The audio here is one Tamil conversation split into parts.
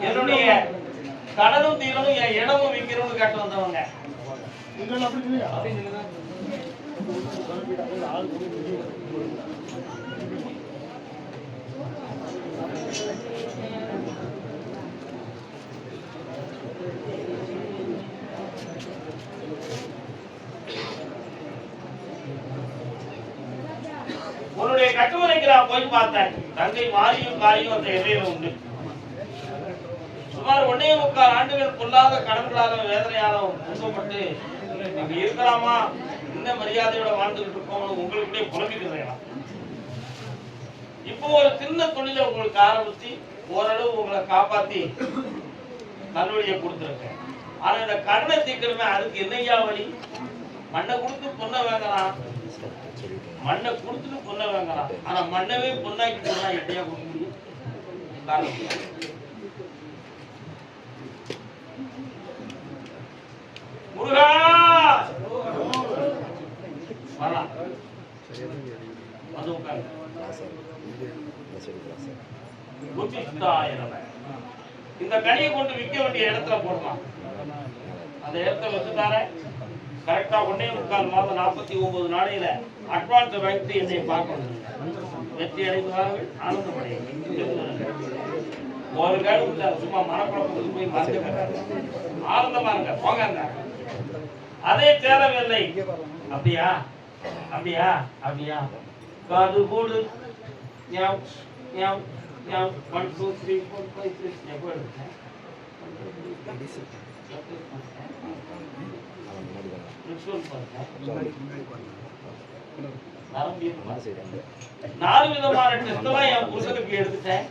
என்னுடைய கடனும் தீரனும் என் இடமும் விற்கிறோம்னு கேட்டு வந்தவங்க. உன்னுடைய கட்டுமனைக்கு நான் போய் பார்த்தேன். தங்கை மாரியும் காரியும் அந்த எல்லையில உண்டு. சுமார் 1.25 ஆண்டுகள் பொல்லாத கடன்களாலும் வேதனையாலும் துன்பப்பட்டு அங்க இருக்கலாமா, இந்த மரியாதையோட வாழ்ந்துகிட்டு இருக்கோம் உங்களுக்குள்ளே புலம்பிக்கிறேன். இப்போ ஒரு சின்ன தொழிலை உங்களுக்கு ஆரம்பிச்சு ஓரளவு உங்களை காப்பாத்தி நல்வழியை கொடுத்துருக்கேன். ஆனா இந்த கடனை தீர்க்கணுமே, அதுக்கு என்னையா வழி? மண்ணை கொடுத்து பொண்ணை வாங்கலாம், மண்ணை கொடுத்துட்டு பொண்ணை வாங்கலாம். ஆனா மண்ணவே பொண்ணாக்கி போனா எப்படியா கொடுக்க முடியும்? முருகா வரலாம் வந்து உட்காந்து இந்த கனியை கொண்டு விற்க வேண்டிய இடத்துல போடலாம். அந்த இடத்த வச்சுட்டார கரெக்டா 1.25 மாதம் 49 நாளையில அட்வான்ஸ் வாங்கிட்டு என்னை பார்க்கணும். வெற்றி அடைவார்கள், ஆனந்தமடைவார்கள். ஒரு காலம் இல்ல, சும்மா மனக்குழப்பத்துக்கு போய் மறந்துக்கிறாங்க. ஆனந்தமா இருங்க, போங்க. அதே தேரவில்லை. அப்படியா அப்படியா அப்படியா காது போடு. 1 2 3 4 5 6 எப்போ எடுத்தேன்? நாலு விதமான டெஸ்ட்லாம் என் புருஷனுக்கு எடுத்துட்டேன்.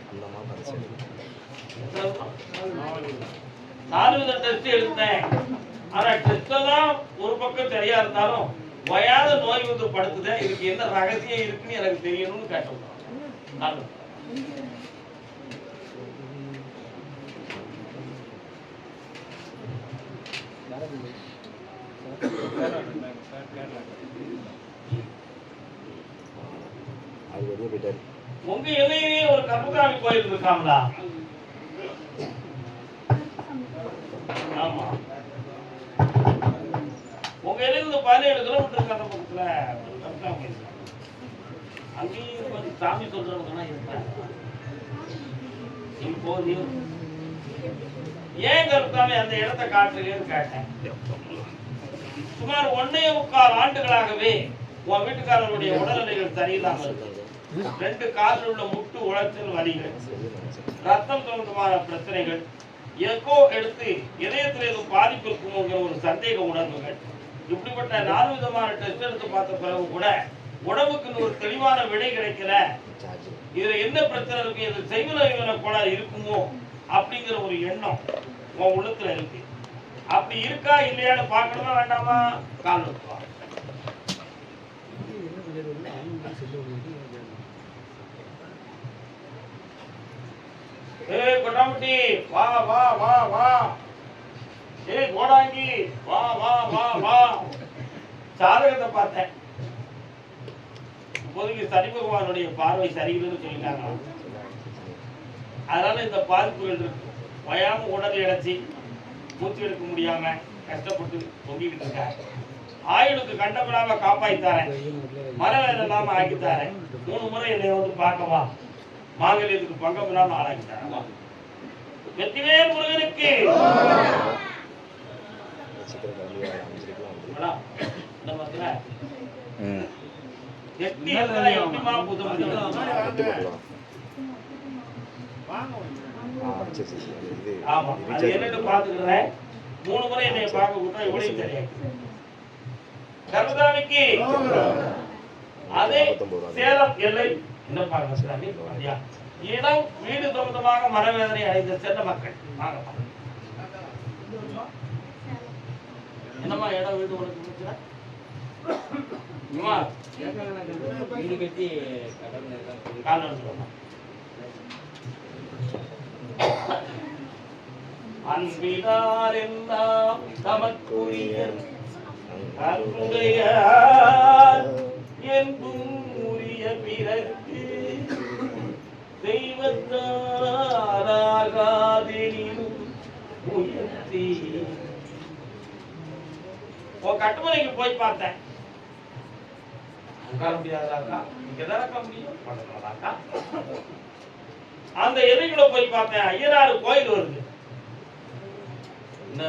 4 வித டெஸ்ட் எடுத்தேன். ஆனா டெஸ்ட் எல்லாம் ஒரு பக்கம் சரியா இருந்தாலும் வயாத நோய் வந்து படுத்துத. இதுக்கு என்ன ரகசியம் இருக்குன்னு எனக்கு தெரியணும்னு கேட்டோம். உங்க எல்லையிலேயே ஒரு கற்பகாமி கோயில் இருக்காங்களா? ஆமா, உங்க இருந்து 17 கிலோமீட்டர் அந்த பக்கத்துல கற்பகாமி கோயில். அங்கேயும் வந்து சாமி சொல்றவங்க இருக்காங்க. இப்போது ஏன் கற்பகாமி அந்த இடத்தை காட்டுறீங்கன்னு கேட்டேன். சுமார் 1.25 ஆண்டுகளாகவே உன் வீட்டுக்காரருடைய உடல்நிலைகள் சரியில்லாமல் இருக்கு. 2 காலில் உள்ள முட்டு உளைச்சல் வலிகள், ரத்தம் சம்பந்தமான பிரச்சனைகள், எக்கோ எடுத்து இதயத்தில் எதுவும் பாதிப்பு இருக்குமோங்கிற ஒரு சந்தேக உணர்வுகள். இப்படிப்பட்ட 4 விதமான டெஸ்ட் எடுத்து பார்த்த பிறகு கூட உடம்புக்கு ஒரு தெளிவான விடை கிடைக்கல. இதுல என்ன பிரச்சனை இருக்கு, இது செய்வன கோளாறு இருக்குமோ அப்படிங்கிற ஒரு எண்ணம் உன் உள்ளத்துல இருக்கு. அப்படி இருக்கா இல்லையான்னு பார்க்கணுமா வேண்டாமா? கால் வைப்பா. ஏய் கொட்டாமுட்டி வா வா வா வா. ஏய் கோடாங்கி வா வா வா வா. சாதகத்தை பார்த்தேன். இப்போதைக்கு சனி பகவானுடைய பார்வை சரியில்லைன்னு சொல்லிட்டாங்க. அதனால இந்த பாதிப்புகள் இருக்கு. வயாம உடல் இழைச்சி மூச்சு எடுக்க முடியாம கஷ்டப்பட்டு தொங்கிக்கிட்டு இருக்காங்க. ஆயுளுக்கு கண்டப்படாம காப்பாய்த்தாரேன், மரவேலை இல்லாம ஆக்கித்தாரேன். 3 முறை என்னை வந்து பார்க்கவா, மாங்கல்யத்துக்கு பங்கம் இல்லாம ஆளாக்கித்தாரேன். வெற்றிவேல் முருகனுக்கு. ஆமா, அது என்னன்னு பாத்துக்கிறேன். 3 முறை என்னை பார்க்க விட்டா இவ்வளவு தெரியாது. கருதாமிக்கு அதே சேலம் எல்லை என்ன பாருங்க. இடம் வீடு சொந்தமாக மனவேதனை அடைந்த செல்ல மக்கள். என்னம்மா இடம் வீடு உனக்கு வீடு கட்டி அன்பினார் எல்லாம் தமக்குரிய அன்புடையார் என்பும் உரிய பிறகு தெய்வ மனத்தாராகாதெனினும் உயர்த்தி உன் கட்டுமனைக்கு போய் பார்த்தேன். உட்கார முடியாதாக்கா, இங்கதானக்கா முடியும், பண்ணலாம்க்கா. அந்த எல்லைக்குள்ள போய் பார்த்தேன், ஐயனாரு கோயில் வருது. என்ன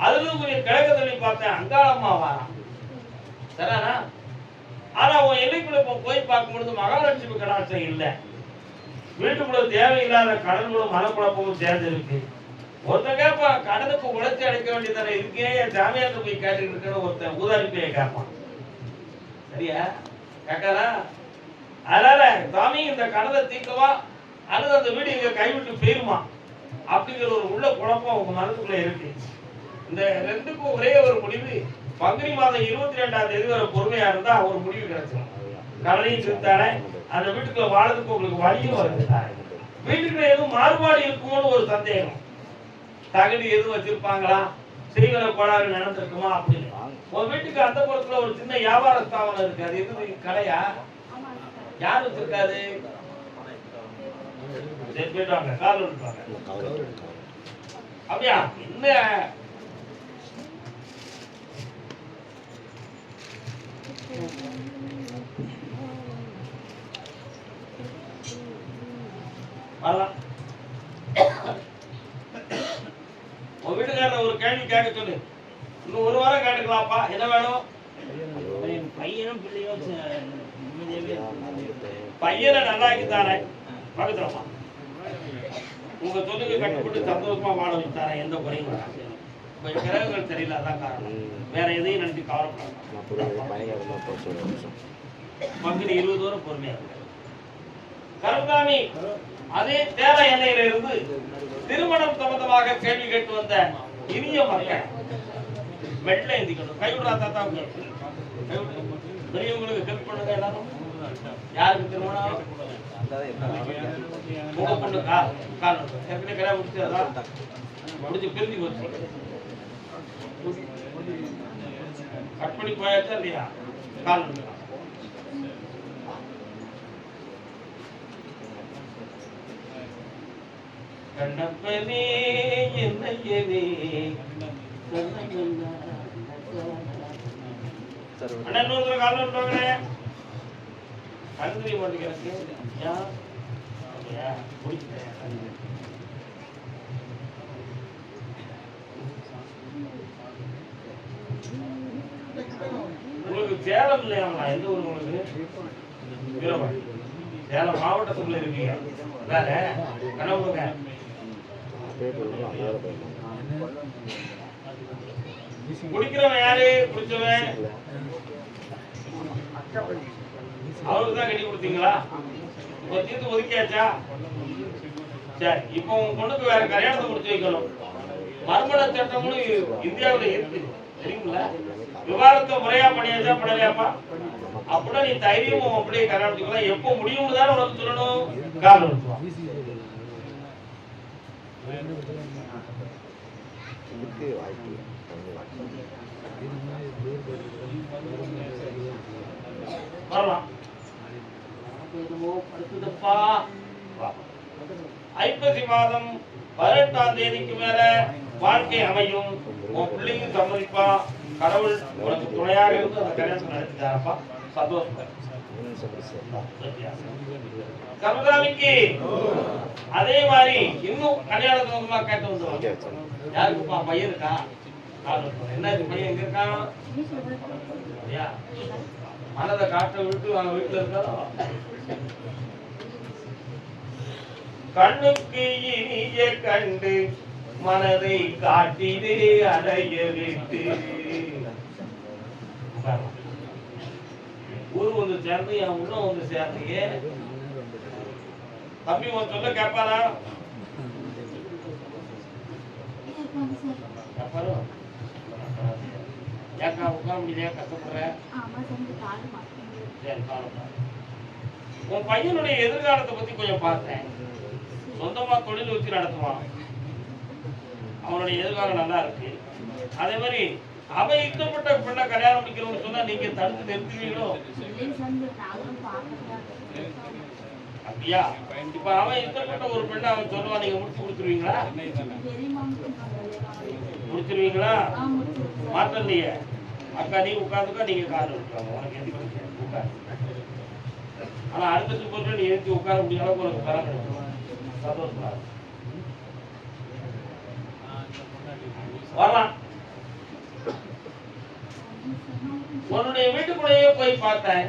அதுல கொஞ்சம் கிழக்கு தள்ளி பார்த்தேன், அங்காளம்மா வாரான். சரிண்ணா? ஆனா உன் எல்லைக்குள்ள போய் பார்க்கும் பொழுது மகாலட்சுமி கடாட்சம் இல்லை. வீட்டுக்குள்ள தேவையில்லாத கடன்களும் மனக்குழப்பமும் சேர்ந்து இருக்கு. ஒருத்தன் கேட்பான், கடனுக்கு உழைச்சி அடைக்க வேண்டியதானே, இருக்கே என் ஜாமியார்ட்ட போய் கேட்டுட்டு இருக்கேன்னு ஒருத்தன் ஊதாரிப்பையை கேட்பான். சரியா? கேட்கறா? அதனால சாமி இந்த கடனை தீர்க்கவா அல்லது அந்த வீடு இங்க கைவிட்டு போயிருமா அப்படிங்கிற ஒரு உள்ள குழப்பம் உங்க மனசுக்குள்ள இருக்கு. இந்த ரெண்டுக்கும் ஒரே ஒரு முடிவு, பங்குனி மாதம் 22ஆம் தேதி வரை பொறுமையா இருந்தா ஒரு முடிவு கிடைச்சிடும். கடனையும் திருத்தானே, அந்த வீட்டுக்குள்ள வாழறதுக்கு உங்களுக்கு வழியும் வருது. வீட்டுக்குள்ள எதுவும் மாறுபாடு இருக்குமோன்னு ஒரு சந்தேகம், தகுதி எதுவும் வச்சிருப்பாங்களா, செய்வன கோளாறு நடந்திருக்குமா அப்படின்னு. உன் வீட்டுக்கு அந்த புறத்துல ஒரு சின்ன வியாபார ஸ்தாபனம் இருக்கு, அது எது கடையா? யார் வச்சிருக்காரு? போயிட்டாங்க, கால் இருப்பாங்க. அப்படியா? என்ன உன் வீட்டுக்காரர் ஒரு கேள்வி கேட்க சொல்லு. இன்னும் ஒரு வாரம் கேட்டுக்கலாம்ப்பா, என்ன வேணும்? பையனும் பிள்ளையோ பையனை நல்லாக்கித்தானே பக்கத்துலமா உங்க தொழிலுக்கு கட்டுப்பட்டு சந்தோஷமா வாழ வச்சுத்தானே, எந்த குறையும் வராது. கிரகங்கள் தெரியல, அதான் காரணம். வேற எதையும் நினைச்சு கவலைப்படாது. பங்குனி 20 வரை பொறுமையா இருக்கு. கருந்தாமி அதே தேர எண்ணெயில இருந்து திருமணம் சம்பந்தமாக கேள்வி கேட்டு வந்த இனிய மக்கள் வெள்ள எந்திக்கணும். கைவிடா தாத்தா, பெரியவங்களுக்கு ஹெல்ப் பண்ணுங்க எல்லாரும். யாருக்கு திருமணம்? உங்க பொண்ணுக்கா? ஏற்கனவே கல்யாணம் முடிச்சு முடிஞ்சு பிரிஞ்சு போச்சு, கட் பண்ணி போயாச்சா இல்லையா? கால் கண்ணப்பனே என்னையனே அண்ணா இன்னொருத்தர கால் விட்டுவாங்களே, கண்ணுரி மாட்டேங்கிறக்கு உங்களுக்கு சேலம் இல்லையாங்களா? எந்த ஊர் உங்களுக்கு? வீரபாண்டி. சேலம் மாவட்டத்துக்குள்ள இருக்கீங்க. வேற கனவுங்க குடிக்கிறவன் யாரு? குடிச்சவன் அவருக்கு தான் கட்டி கொடுத்தீங்களா? தீர்த்து ஒதுக்கியாச்சா? சரி, இப்போ உங்க பொண்ணுக்கு வேற கல்யாணத்தை முடிச்சு வைக்கணும். மறுமண சட்டங்களும் இந்தியாவில் இருக்கு, தெரியுங்களா? விவாதத்தை முறையா பண்ணியாச்சா பண்ணலையாப்பா? அப்படின்னா நீ தைரியமும் அப்படியே கல்யாணத்துக்குலாம் எப்போ முடியும்னு தானே உனக்கு சொல்லணும். காரணம் வரலாம். ஐப்பசி மாதம் 18ஆம் தேதிக்கு மேல வாழ்க்கை அமையும். உன் பிள்ளைங்க சம்மதிப்பா, கடவுள் உனக்கு துணையாக இருந்து அந்த கல்யாணம் நடத்திட்டாரப்பா. சந்தோஷம். கருதாமிக்கு அதே மாதிரி இன்னும் கல்யாணத்து வந்து கேட்டு வந்துருவாங்க. யாருக்குப்பா பையன் இருக்கா? என்ன பையன் எங்க இருக்கான்? மனதை காட்ட விட்டு அவங்க வீட்டுல இருக்காரோ. கண்ணுக்கு இனிய கண்டு மனதை காட்டினே அடைய விட்டு ஊர் வந்து சேர்ந்து என் உள்ள வந்து சேர்ந்தீங்க. தம்பி உன் சொல்ல கேட்பாரா? ஏக்கா உட்கார முடியலையா? கஷ்டப்படுற? உன் பையனுடைய எதிர்காலத்தை பத்தி கொஞ்சம் பார்த்தேன். சொந்தமா தொழில் வச்சு நடத்துவான். அவனுடைய எதிர்காலம் நல்லா இருக்கு. அதே மாதிரி அவ இஷ்டப்பட்ட பெண்ணை கல்யாணம் முடிக்கணும்னு சொன்னா நீங்க தடுத்து நிறுத்துவீங்களோ? அப்படியா? இப்ப அவன் இஷ்டப்பட்ட ஒரு பெண்ணை அவன் சொல்லுவான், நீங்க முடிச்சு கொடுத்துருவீங்களா? முடிச்சிருவீங்களா? மாற்றம் இல்லையே. அக்கா நீ உட்காந்துக்கா, நீங்க கார் விட்டுருவாங்க, உனக்கு எந்த பிரச்சனை உட்காரு. ஆனா அடுத்த பொருள் நீ ஏற்றி உட்கார முடியாத அளவுக்கு உனக்கு பலம் கிடைக்கும். சந்தோஷமா வரலாம். உன்னுடைய வீட்டுக்குள்ளேயே போய் பார்த்தேன்,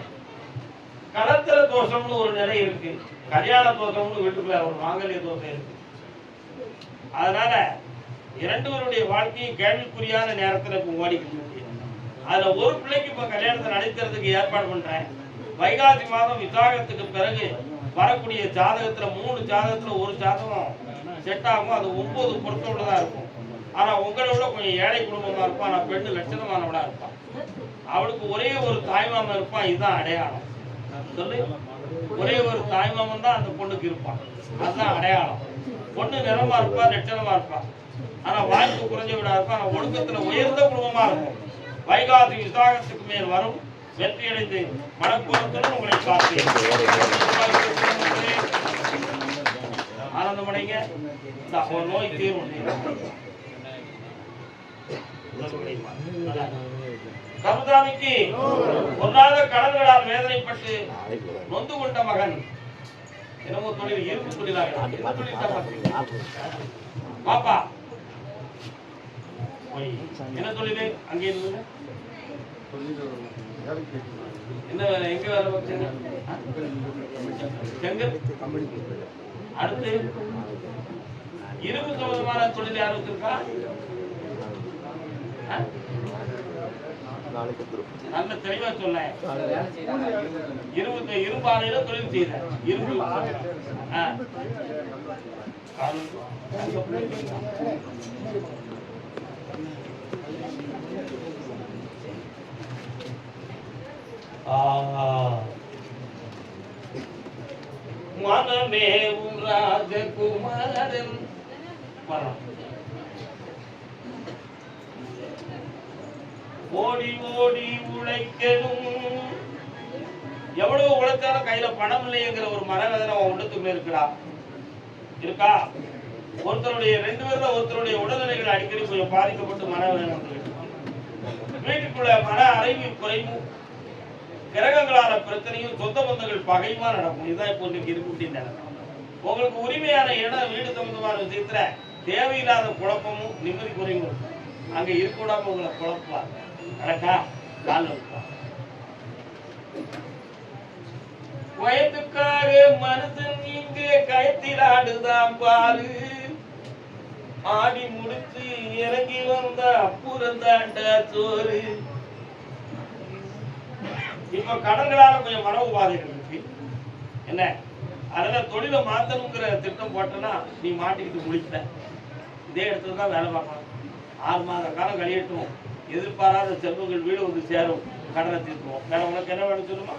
கலத்திர தோஷம்னு ஒரு நிலை இருக்கு, கல்யாண தோஷம்னு வீட்டுக்குள்ள ஒரு மாங்கல்ய தோஷம் இருக்கு. அதனால இரண்டு பேருடைய வாழ்க்கையும் கேள்விக்குறியான நேரத்துல இப்ப ஓடிக்கிட்டு இருக்கு. அதுல ஒரு பிள்ளைக்கு இப்ப கல்யாணத்தை நடத்துறதுக்கு ஏற்பாடு பண்றேன். வைகாசி மாதம் விசாகத்துக்கு பிறகு வரக்கூடிய ஜாதகத்துல 3 ஜாதகத்துல ஒரு ஜாதகம் செட் ஆகும். அது 9 பொருத்தோடதான் இருக்கும். ஆனா உங்களோட கொஞ்சம் ஏழை குடும்பமா இருப்பான். ஆனா பெண்ணு லட்சணமானவளா இருப்பான். அவளுக்கு ஒரே ஒரு தாய்மாமன் இருப்பான். இதுதான் அடையாளம். சொல்லு, ஒரே ஒரு தாய்மாமன் தான் அந்த பொண்ணுக்கு இருப்பான். அதுதான் அடையாளம். பொண்ணு நிறமா இருப்பா, லட்சணமா இருப்பா. ஆனா வாழ்க்கை குறைஞ்ச விடா இருப்பா. ஆனா ஒழுக்கத்துல உயர்ந்த குடும்பமா இருக்கும். வைகாசி விசாகத்துக்கு மேல் வரும். வெற்றி அடைந்து மனப்பூர்வத்துடன் உங்களை பார்த்தேன். ஆனந்தமடைங்க. நோய் தீர்வு. கருதாமிக்கு ஒன்றாத கடன்களால் வேதனைப்பட்டு நொந்து கொண்ட மகன். என்னமோ தொழில் இருப்பு தொழிலாக பாப்பா என்ன தொழில் அங்கே இருந்தது? என்ன எங்க வேலை பார்த்தீங்க? செங்கல். அடுத்து இரும்பு சம்பந்தமான தொழில் யார் வச்சிருக்கா? நல்ல தெளிவா சொல்ல. இரும்பாலையில தொழில் செய்த இரும்பு. மனமே ராஜகுமாரன் ஓடி ஓடி உழைக்கணும். எவ்வளவு உழைச்சாலும் கையில பணம் இல்லைங்கிற ஒரு மனவேதனை உள்ளத்துக்குள்ள இருக்குடா, இருக்கா? ஒருத்தருடைய 2 பேர்ல ஒருத்தருடைய உடல்நிலைகள் அடிக்கடி கொஞ்சம் பாதிக்கப்பட்டு மனவேதனை வீட்டுக்குள்ள மன அறிவு குறைவும், கிரகங்களான பிரச்சனையும், சொந்த பந்தங்கள் பகையுமா நடக்கும். இதுதான் இப்போ இன்னைக்கு இருக்கு. உங்களுக்கு உரிமையான இடம் வீடு சம்பந்தமான விஷயத்துல தேவையில்லாத குழப்பமும் நிம்மதி குறையும் இருக்கும். அங்க இருக்கக்கூடாம உங்களை குழப்பா நடக்கா கால வயதுக்காக மனுஷன் இங்க கயத்தில் ஆடுதான் பாரு. ஆடி முடிச்சு இறங்கி வந்த அப்புறம் தாண்டா சோறு. இப்ப கடன்களால கொஞ்சம் மன உபாதைகள் இருக்கு. என்ன அதனால தொழிலை மாத்தணுங்கிற திட்டம் போட்டனா நீ மாட்டிக்கிட்டு முடிப்ப. இதே இடத்துல தான் வேலை பார்க்கணும். 6 மாத காலம் கழியட்டும். எதிர்பாராத செல்வங்கள் வீடு வந்து சேரும். கடனை தீர்த்துவோம். வேற உனக்கு என்ன வேணும் சொல்லுமா?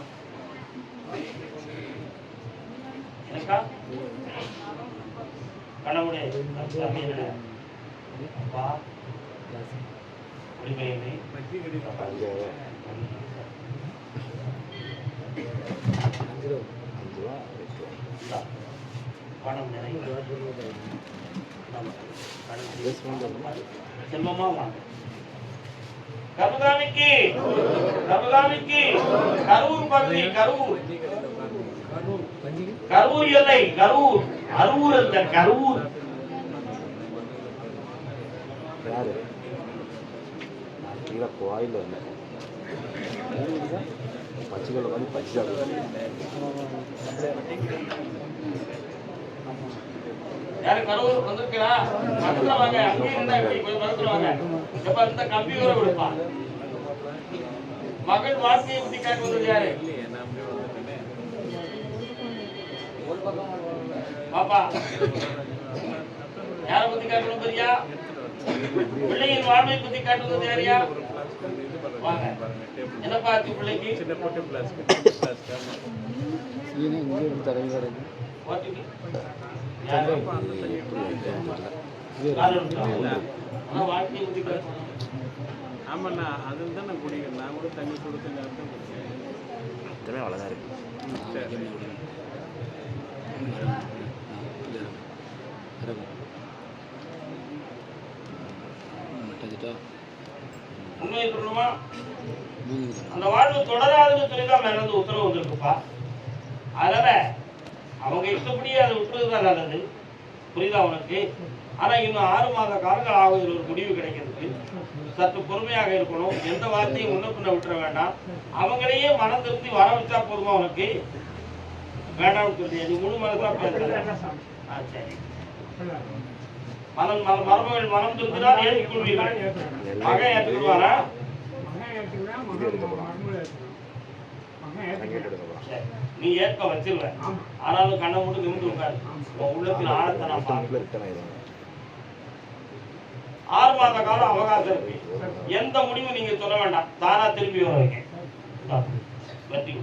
எனக்கா கடவுளே அப்பா உரிமையில்லை பணம் செல்வமா வாங்க. கருதாமிக்கு கரூர் பகுதி, கரூர் எல்லை, அரூர் அல்ல கரூர். கோயில் பச்சைகளை வந்து பச்சை யாரு கரூர் வந்திருக்கா? பக்கத்துல வாங்க. அங்கேயும் இருந்தா இப்படி கொஞ்சம் பக்கத்துல வாங்க. எப்ப இந்த கம்பியோட விடுப்பா. மகள் வாழ்க்கையை பத்தி கேட்க வந்தது யாரு? பாப்பா யார பத்தி கேட்கணும் பெரியா? பிள்ளையின் வாழ்வை பத்தி கேட்டது யாரையா? வாங்க. என்னப்பா ஆச்சு பிள்ளைக்கு? ஆமாண்ணா அதில் தான் நான் குடிக்கிறேன். நான் கூட தண்ணி கொடுத்து நேரத்தை குடிச்சேன். அவ்வளோதான் இருக்கு. எடுத்துக்கணுமா? அந்த வாழ்வு தொடராதுன்னு சொல்லிதான் மேல இருந்து உத்தரவு வந்திருக்குப்பா. அதனால அவங்க இஷ்டப்படியே அதை விட்டுறதுதான் நல்லது. புரியுதா உனக்கு? ஆனா இன்னும் 6 மாத காலங்கள் ஆகும் இதுல ஒரு முடிவு கிடைக்கிறதுக்கு. சற்று பொறுமையாக இருக்கணும். எந்த வார்த்தையும் முன்ன பின்ன விட்டுற வேண்டாம். அவங்களையே மனம் திருந்தி வர வச்சா போதுமா உனக்கு? வேண்டாம்னு சொல்லியா? நீ முழு மனசா பேச. சரி. மருமகள் மனம் திருந்தினால் ஏற்றுக்கொள்வீர்கள். மகன் ஏற்றுக்கொள்வாரா? நீ ஏற்க வச்சிருவ. ஆனாலும் கண்ணை மட்டும் நிமிந்து உட்காரு. உள்ளத்தில் ஆழத்தை நான் பார்க்கிறேன். 6 மாத காலம் அவகாசம் இருக்கு. எந்த முடிவும் நீங்க சொல்ல வேண்டாம். தானா திரும்பி வருவீங்க. வெற்றி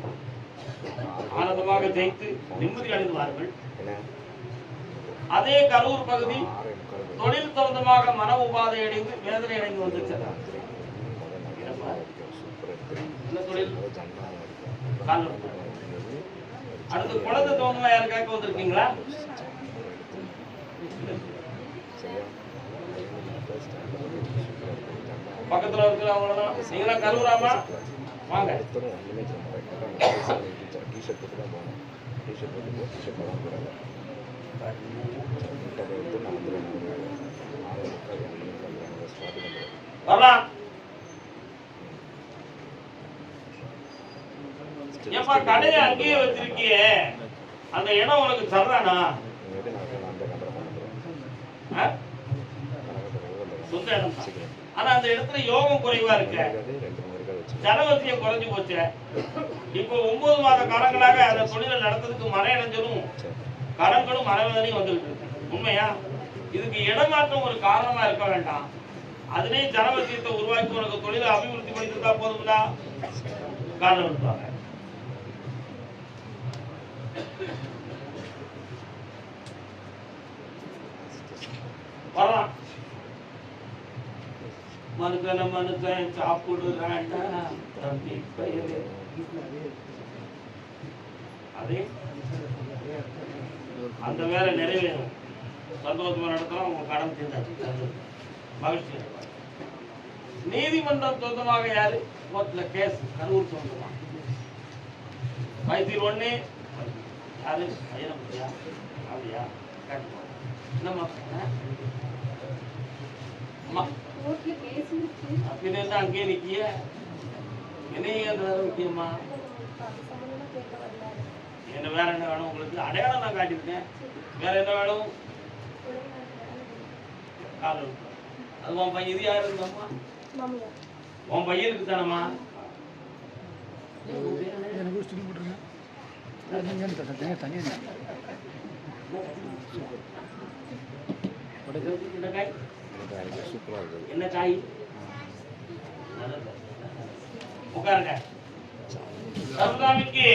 ஆனந்தமாக ஜெயித்து நிம்மதி அடைந்துவார்கள். அதே கரூர் பகுதி தொழில் சம்பந்தமாக மன உபாதை அடைந்து வேதனை அடைந்து வந்துச்சு. என்ன தொழில்? அடுத்து குழந்தை தோணுமா யாருக்காக வந்திருக்கீங்களா? பக்கத்துல இருக்கிறவங்களதான். நீங்களா கரூராமா? வாங்க. வரலாம். ஏப்பா கடையை அங்கேயே வச்சிருக்கியே, அந்த இடம் உனக்கு தர்றானா? சொந்த இடம். ஆனா அந்த இடத்துல யோகம் குறைவா இருக்க, ஜனவசியம் குறைஞ்சு போச்சு. இப்போ 9 மாத காலங்களாக அந்த தொழிலை நடத்துறதுக்கு மன இடைஞ்சலும் கடன்களும் மனவேதனையும் வந்துகிட்டு இருக்கு. உண்மையா? இதுக்கு இடமாற்றம் ஒரு காரணமா இருக்க வேண்டாம். அதுலயே ஜனவசியத்தை உருவாக்கி உனக்கு தொழிலை அபிவிருத்தி பண்ணிட்டு போதும்னா காரணம் இருப்பாங்க. வரலாம். மனுஷன் சாப்பிடுறாண்டா தம்பி பயிரு. அதே அந்த வேலை நிறைவேறும். சந்தோஷமா நடத்தலாம். உங்க கடன் தீர்ந்தாச்சு. மகிழ்ச்சி. நீதிமன்றம் சொந்தமாக யாரு? கோர்ட்ல கேஸ் கரூர் சொந்தமா? மைசூர் 1 யாரு? ஐயனப்படியா? அப்படியா? என்னம்மா அப்படின்னா அங்கேயே நிக்கிய என்னைய முக்கியமா? என்ன வேற என்ன வேணும் உங்களுக்கு? அடையாளம் நான் காட்டியிருக்கேன். வேற என்ன வேணும்? அது உன் பையன். இது யாரு இருந்தம்மா? உன் பையனுக்கு தானம்மா? என்ன காய்? உட்காருங்க. சமுதாமிக்கு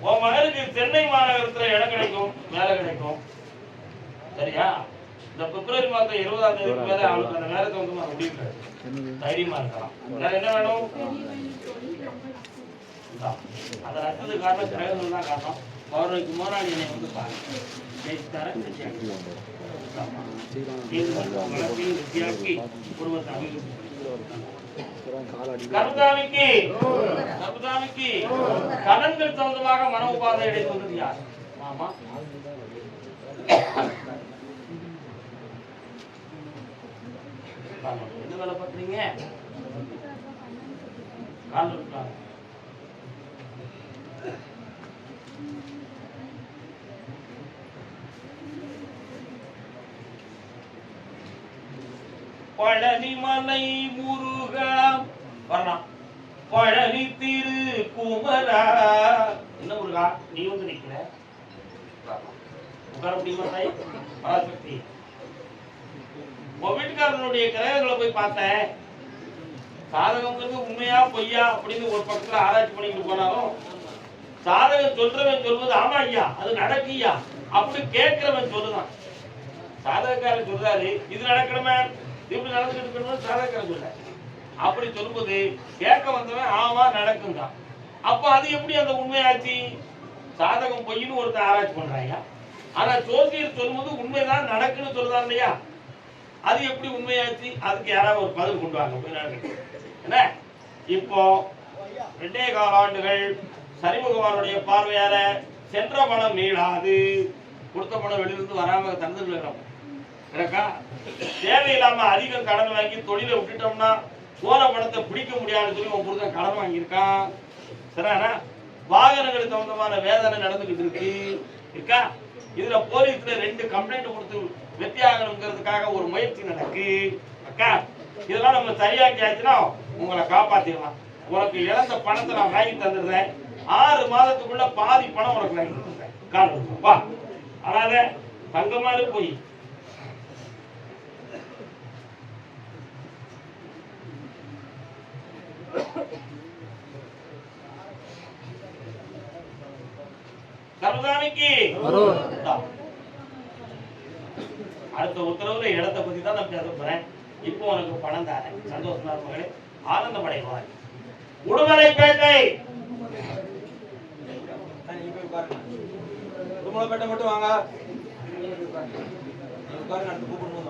உன் மகனுக்கு சென்னை மாநகரத்துல இடம் கிடைக்கும், வேலை கிடைக்கும். சரியா? இந்த பிப்ரவரி மாதம் 20ஆம் தேதிக்கு மேல அவளுக்கு அந்த வேலை வந்து முடிவு தைரியமா இருக்கலாம். வேற என்ன வேணும்? அதை ரத்தது காரணம் கிரகங்கள் தான் காரணம். பௌர்ணமிக்கு மோனாடி என்னை வந்து பாருங்க. கடன்கள் சம்பந்தமாக மன உபாதை அடைந்து வந்தது யார்? ஆமா, என்ன வேலை பார்க்குறீங்க? பழனிமலை முருகா வரலாம். பழனி திரு குமரா. என்ன முருகா நீ வந்து நிக்கிற? உட்கார முடியுமா தாய்? பராசக்தி, உன் வீட்டுக்காரனுடைய கிரகங்களை போய் பார்த்தேன். சாதகங்கிறது உண்மையா பொய்யா அப்படின்னு ஒரு பக்கத்துல ஆராய்ச்சி பண்ணிட்டு போனாலும், சாதகம் சொல்றவன் சொல்வது ஆமா ஐயா அது நடக்குயா அப்படி கேட்கிறவன் சொல்லுதான். சாதகக்காரன் சொல்றாரு இது நடக்கணுமே, இப்படி நடந்துட்டு இருக்கணும் சாதகக்காரன் சொல்ற. அப்படி சொல்லும்போது கேட்க வந்தவன் ஆமா நடக்குங்க. அப்ப அது எப்படி அந்த உண்மையாச்சு? சாதகம் பொய்ன்னு ஒருத்தர் ஆராய்ச்சி பண்றாங்க. ஆனா ஜோசியர் சொல்லும்போது உண்மைதான் நடக்குன்னு சொல்றான் இல்லையா? அது எப்படி உண்மையாச்சு? அதுக்கு யாராவது ஒரு பதில் கொண்டு வாங்க. என்ன இப்போ 2.25 ஆண்டுகள் சனி பகவானுடைய பார்வையால சென்ற பணம் மீளாது, கொடுத்த பணம் வெளியிலிருந்து வராம தந்துட்டு இருக்கா. தேவையில்லாம அதிகம் கடன் வாங்கி தொழிலை விட்டுட்டோம்னா போற பணத்தை பிடிக்க முடியாதுன்னு சொல்லி உன் புருஷன் கடன் வாங்கியிருக்கான். சரிண்ணா? வாகனங்களுக்கு சம்பந்தமான வேதனை நடந்துகிட்டு இருக்கா. இதுல போலீஸ்ல 2 கம்ப்ளைண்ட் கொடுத்து வெற்றி ஆகணுங்கிறதுக்காக ஒரு முயற்சி நடக்கு அக்கா. இதெல்லாம் நம்ம சரியாக்கியாச்சுன்னா உங்களை காப்பாத்திடலாம். உனக்கு இழந்த பணத்தை நான் வாங்கி தந்துடுறேன். 6 மாதத்துக்குள்ள பாதி பணம் உனக்கு வாங்கி தந்துடுறேன். காரணம் வா, அதனால தங்கமாறு போய் கருதாமிக்கு அடுத்த உத்தரவுல இடத்தை பத்தி தான் நான் பேச போறேன். இப்போ உனக்கு பணம் தாரேன். சந்தோஷமா மகளே, ஆனந்தம் அடைவாய். உடுமலைப்பேட்டை உடுமலைப்பேட்டை மட்டும் வாங்க. அடுத்து கூப்பிடணும்.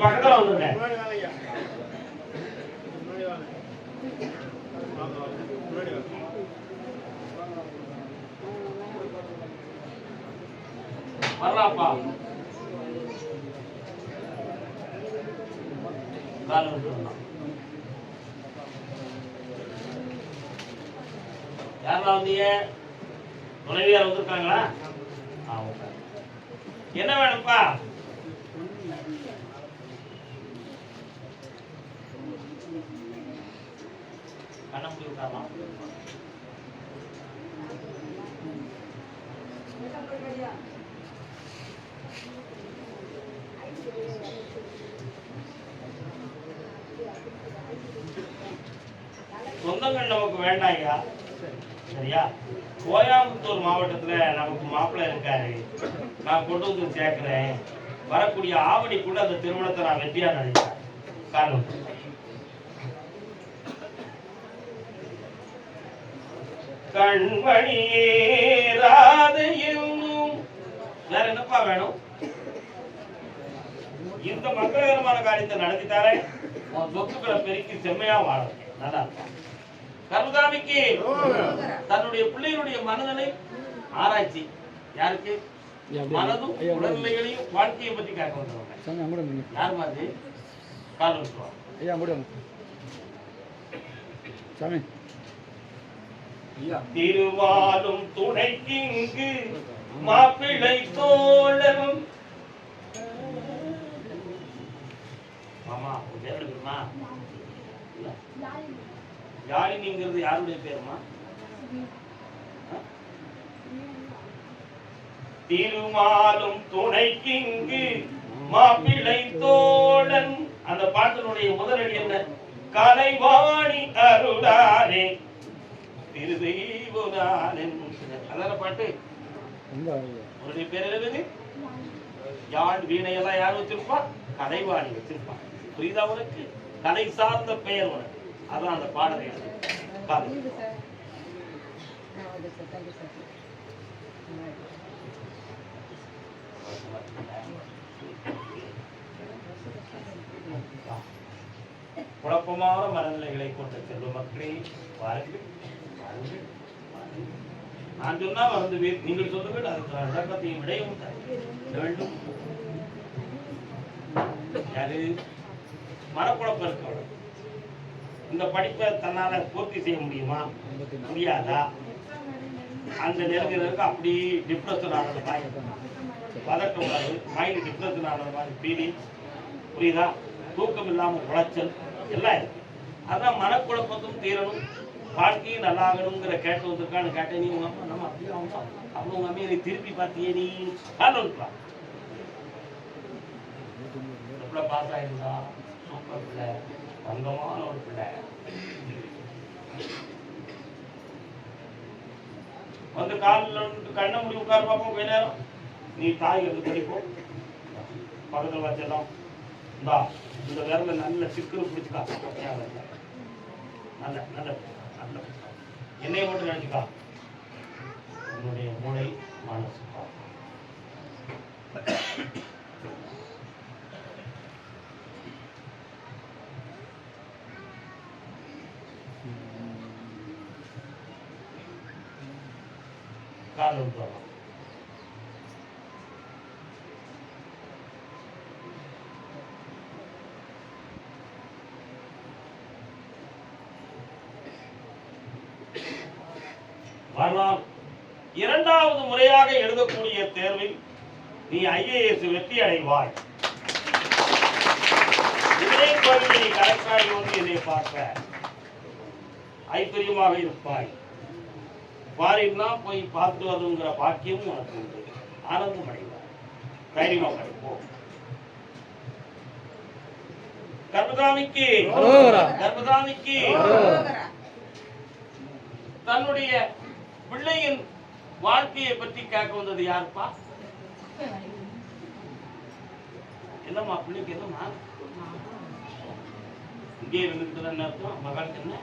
பக்கத்துல வந்துருங்க. வரலாப்பா. யாரெல்லாம் வந்தீங்க? துணைவியார் வந்திருக்காங்களா? என்ன வேணும்ப்பா? கண்ண முடிவுக்காமா? சொந்தங்கள் நமக்கு வேண்டாயா, சரியா? கோயம்புத்தூர் மாவட்டத்துல நமக்கு மாப்பிள்ளை இருக்காரு. நான் கொண்டு வந்து சேர்க்கிறேன். வரக்கூடிய ஆவணிக்குள்ள அந்த திருமணத்தை நான் வெற்றியா நினைக்கிறேன். காரணம் கண்மணியேராதையும் வேற என்னப்பா வேணும்? இந்த மக்களகரமான காரியத்தை நடத்தித்தாரே உன் சொத்துக்களை பெருக்கி செம்மையா வாழும். நல்லா கருதாமிக்கு தன்னுடைய பிள்ளைகளுடைய மனநிலை ஆராய்ச்சி. யாருக்கு? மனதும் உடல்நிலைகளையும் வாழ்க்கையை பத்தி கேட்க வந்தவங்க. யார் மாதிரி? திருவாலும் துணைக்கு இங்கு மாப்பிள்ளை தோழரும். மாமா பேருமா யாழினிங்கிறது யாருடைய பேருமா? திருமாலும் துணைக்கு இங்கு மாப்பிள்ளை தோழன். அந்த பாட்டினுடைய முதலடி என்ன? கலைவாணி அருளானே திருதெய்வனானே. அதான பாட்டு. உன்னுடைய பேர் எழுதுங்க. யாழ் வீணையெல்லாம் யார் வச்சிருப்பா? கலைவாணி வச்சிருப்பா. புரியுதா உனக்கு? கலை சார்ந்த பெயர் உனக்கு. அதான் அந்த பாடலை எழுது. குழப்பமான மனநிலைகளை கொண்ட செல்வ மக்களே வாருங்கள், வாருங்கள், வாருங்கள். நான் சொன்னா வந்து நீங்கள் சொல்லுங்கள். அதுக்கு விளக்கத்தையும் விடையும் வேண்டும். யாரு மனக்குழப்பம் இருக்க? இந்த படிப்பை தன்னால பூர்த்தி செய்ய முடியுமா? முடியாதா? அந்த நிலைமையில அப்படி டிப்ரெஷன் ஆனது மாதிரி பதட்டம், மைண்ட் டிப்ரெஷன் ஆனது மாதிரி ஃபீலிங். புரியுதா? தூக்கம் இல்லாம உளைச்சல் எல்லாம் இருக்கு. அதான் மனக்குழப்பத்தும் தீரணும், வாழ்க்கையும் நல்லாகணுங்கிற கேட்டு வந்திருக்கான்னு கேட்டேன். நீ உங்க அம்மா நம்ம அப்படியே அவங்க அவங்க உங்க அம்மையை திருப்பி பார்த்தியே நீ காரணம்ப்பா. எவ்வளோ பாஸ் ஆயிருந்தா சூப்பர் பிள்ளை, தங்கமான ஒரு பிள்ளை. வந்து காலில் கண்ணை முடி உட்கார பார்ப்போம். கொஞ்ச நேரம் நீ தாய் எடுத்து படிப்போம். பக்கத்தில் வச்சிடலாம். இந்தா இந்த விரல நல்ல சிக்கல் பிடிச்சிக்கா. நல்ல நல்ல நல்ல என்னைய மட்டும் நினைச்சுக்கா. உன்னுடைய மூளை மனசு கால் விட்டுறோம். வரலாம். இரண்டாவது முறையாக எழுதக்கூடிய தேர்வில் நீ IAS வெற்றி அடைவாய். இதே கோவிலை நீ கலெக்டராகி வந்து என்னை பார்க்க ஐஸ்வர்யமாக இருப்பாய். வாரின்னா போய் பார்த்து வருங்கிற பாக்கியம் உனக்கு உண்டு. ஆனந்தம் அடைவாய். தைரியமா படிப்போம். கர்மசாமிக்கு கர்மசாமிக்கு தன்னுடைய பிள்ளையின் வாழ்க்கையை பற்றி கேட்க வந்தது யாருப்பா? என்னம்மா பிள்ளைக்கு என்னம்மா? இங்கே இருந்துட்டு என்ன அர்த்தம்? மகளுக்கு என்ன?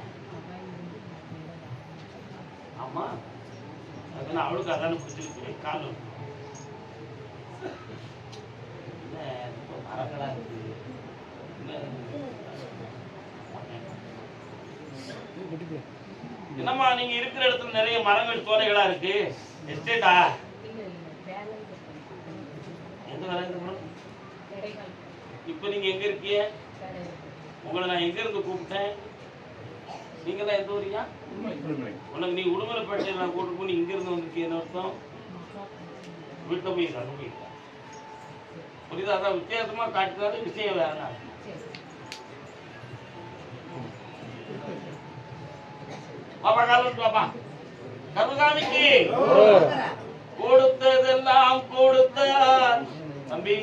ஆமா அதுன்னு அவளுக்கு அதான பிடிச்சிருக்கு. கால் மரங்களா இருக்கு. என்னம்மா நீங்க இருக்கிற இடத்துல நிறைய மரங்கள் சோலைகளா இருக்கு. எஸ்டேட்டா? எந்த வேலை? இப்ப நீங்க எங்க இருக்கீங்க? உங்களை நான் எங்க இருந்து கூப்பிட்டேன்? நீங்க தான் எந்த ஊரியா? உனக்கு நீ உடுமலைப்பேட்டையில் நான் கூட்டு போய் இங்க இருந்து வந்திருக்கீங்க அர்த்தம். வீட்டுல போய் போயிருக்க புரியுதா? அதான் வித்தியாசமா காட்டுறது விஷயம் வேற. பாப்பா காலம் பாப்பா கருணாமிக்கு கொடுத்ததெல்லாம் கொடுத்தான் தம்பி.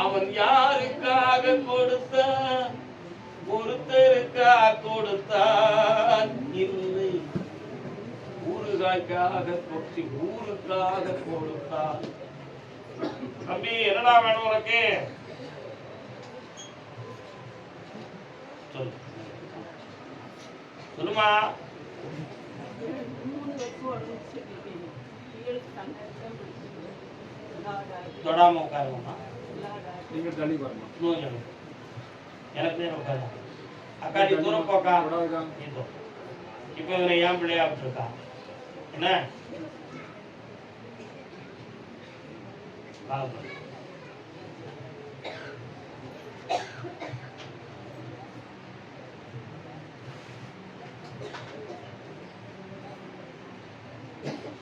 அவன் யாருக்காக கொடுத்தான்? ஒருத்தருக்காக கொடுத்தான் இல்லை. ஊருக்காக கொட்டி ஊருக்காக கொடுத்தான். தம்பி என்னடா வேணும் உனக்கு? சொல்லு சொல்லுமா. தொடாம உட்காருமா. எனக்கு உட்காரு. அக்கா நீ தூரம் போக்கா. இப்ப இவனை ஏன் பிள்ளையா இருக்கா? என்ன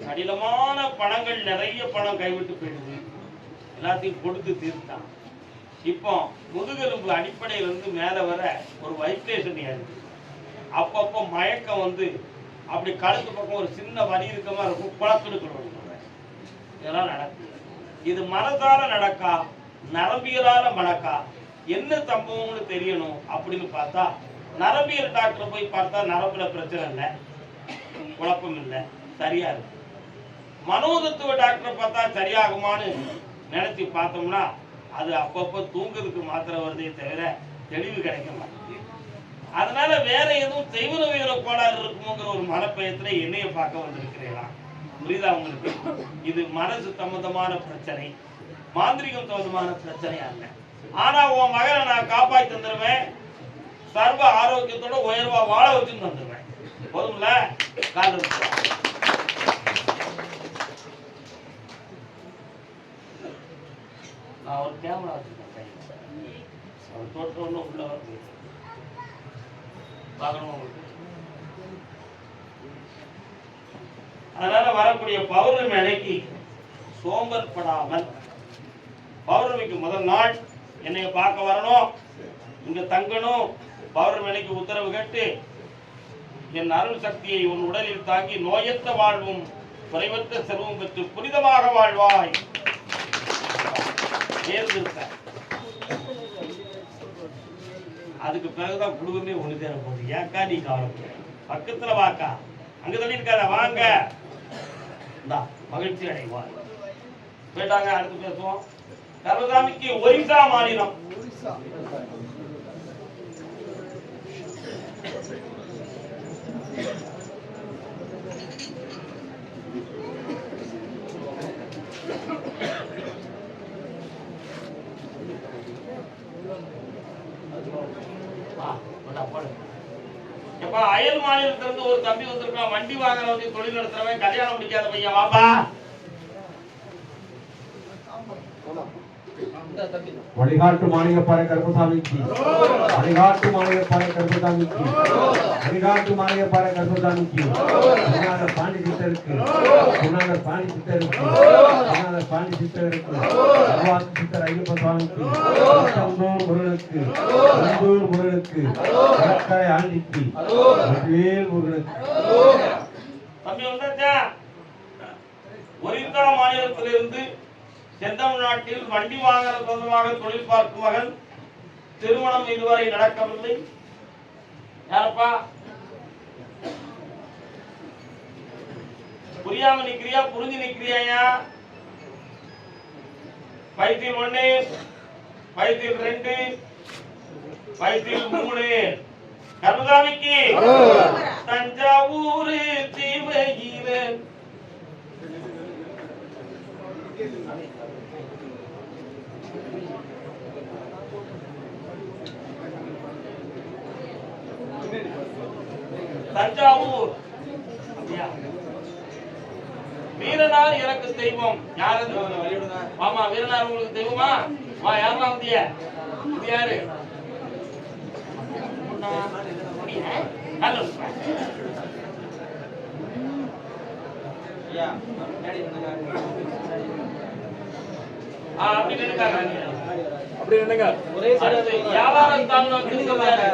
கடினமான பணங்கள், நிறைய பணம் கைவிட்டு போயிடுது. எல்லாத்தையும் கொடுத்து தீர்த்தான். இப்போ முதுகெலும்பு அடிப்படையில இருந்து மேல வர ஒரு வைப்ரேஷன் ஏறுது. அப்பப்போ மயக்கம் வந்து அப்படி கழுத்து பக்கம் ஒரு சின்ன வலி இருக்கமா இருக்கும். குழப்பெடுக்கணும். இதெல்லாம் நடக்குது. இது மனதால நடக்கா நரம்பியலால மணக்கா? என்ன சம்பவம்னு தெரியணும் அப்படின்னு பார்த்தா நரம்பியல் டாக்டர் போய் பார்த்தா நரம்புல பிரச்சனை இல்லை, குழப்பம் இல்லை, சரியா இருக்கு. மனோதத்துவ டாக்டர் பார்த்தா சரியாகுமான்னு நினைச்சு பார்த்தோம்னா அது அப்பப்போ தூங்குறதுக்கு மாத்திரை வருதே தவிர தெளிவு கிடைக்க மாட்டேங்குது. அதனால வேற எதுவும் தெய்வநவியல கோளாறு இருக்குமோங்கிற ஒரு மனப்பயத்துல என்னைய பார்க்க வந்திருக்கிறீங்களா? புரியுதா உங்களுக்கு? இது மனசு சம்பந்தமான பிரச்சனை, மாந்திரிகம் சம்பந்தமான பிரச்சனை அல்ல. ஆனா உன் மகனை நான் காப்பாற்றி தந்துருவேன். சர்வ ஆரோக்கியத்தோட உயர்வா வாழ வச்சு தந்துருவேன். போதும்ல? கால நான் ஒரு கேமரா வச்சிருக்கேன். அவர் தோற்றம் உள்ள வருது பார்க்கணும் உங்களுக்கு. அதனால வரக்கூடிய பௌர்ணமி அன்னைக்கு சோம்பற்படாமல் பௌர்ணமிக்கு முதல் நாள் என்னைய பார்க்க வரணும், இங்க தங்கணும். பௌர்ணமி அன்னைக்கு உத்தரவு கேட்டு என் அருள் சக்தியை உன் உடலில் தாங்கி நோயற்ற வாழ்வும் குறைவற்ற செல்வம் பெற்று புனிதமாக வாழ்வாய். அதுக்கு பிறகுதான் குடும்பமே ஒண்ணு தேர போகுது. ஏக்கா நீ கவலைப்பட? பக்கத்துல வாக்கா, அங்க தள்ளி இருக்காத, வாங்க, மகிழ்ச்சி அடைவார். போயிட்டாங்க. அடுத்து பேசுவோம். கர்மசாமிக்கு ஒரிசா மாநிலம். எப்ப அயல் மாநிலத்திலிருந்து ஒரு தம்பி வந்திருக்கான், வண்டி வாகனம் வந்து தொழில் நடத்துறவன், கல்யாணம் முடிக்காத பையன். வாப்பா. வழிகாட்டு மாளிகைப்பாறை கருப்பசாமிக்கு, வழிகாட்டு மாளிகைப்பாறை கருப்பசாமிக்கு, வழிகாட்டு மாளிகைப்பாறை கருப்பசாமிக்கு, குருநாதர் பாண்டி சித்தருக்கு, குருநாதர் பாண்டி சித்தருக்கு, குருநாதர் பாண்டி சித்தருக்கு, அருவாக்கு சித்தர் ஐயப்ப சுவாமிக்கு, தம்பூர் முருகனுக்கு, தம்பூர் முருகனுக்கு, கடற்கரை ஆண்டிக்கு, வேல் முருகனுக்கு. தம்பி வந்தாச்சா? ஒரிசா மாநிலத்திலிருந்து செந்தமிழ்நாட்டில் வண்டி வாகன சொந்தமாக தொழில் பார்க்கும் மகன், திருமணம் இதுவரை நடக்கவில்லை. யாரப்பா? புரியாம நிக்கிறியா, புரிஞ்சு நிக்கிறியா? வயதில் 1, வயதில் 2, வயதில் 3. கருதாமிக்கு தஞ்சாவூர் தீமையில தஞ்சாவூர் வீரனார் எனக்கு தெய்வம். யாரு? ஆமா, வீரனார் உங்களுக்கு தெய்வமா? வா, யாரெல்லாம் வந்திய? இது யாரு? அப்படி நினைக்காங்க. வியாபார ஸ்தாபனம்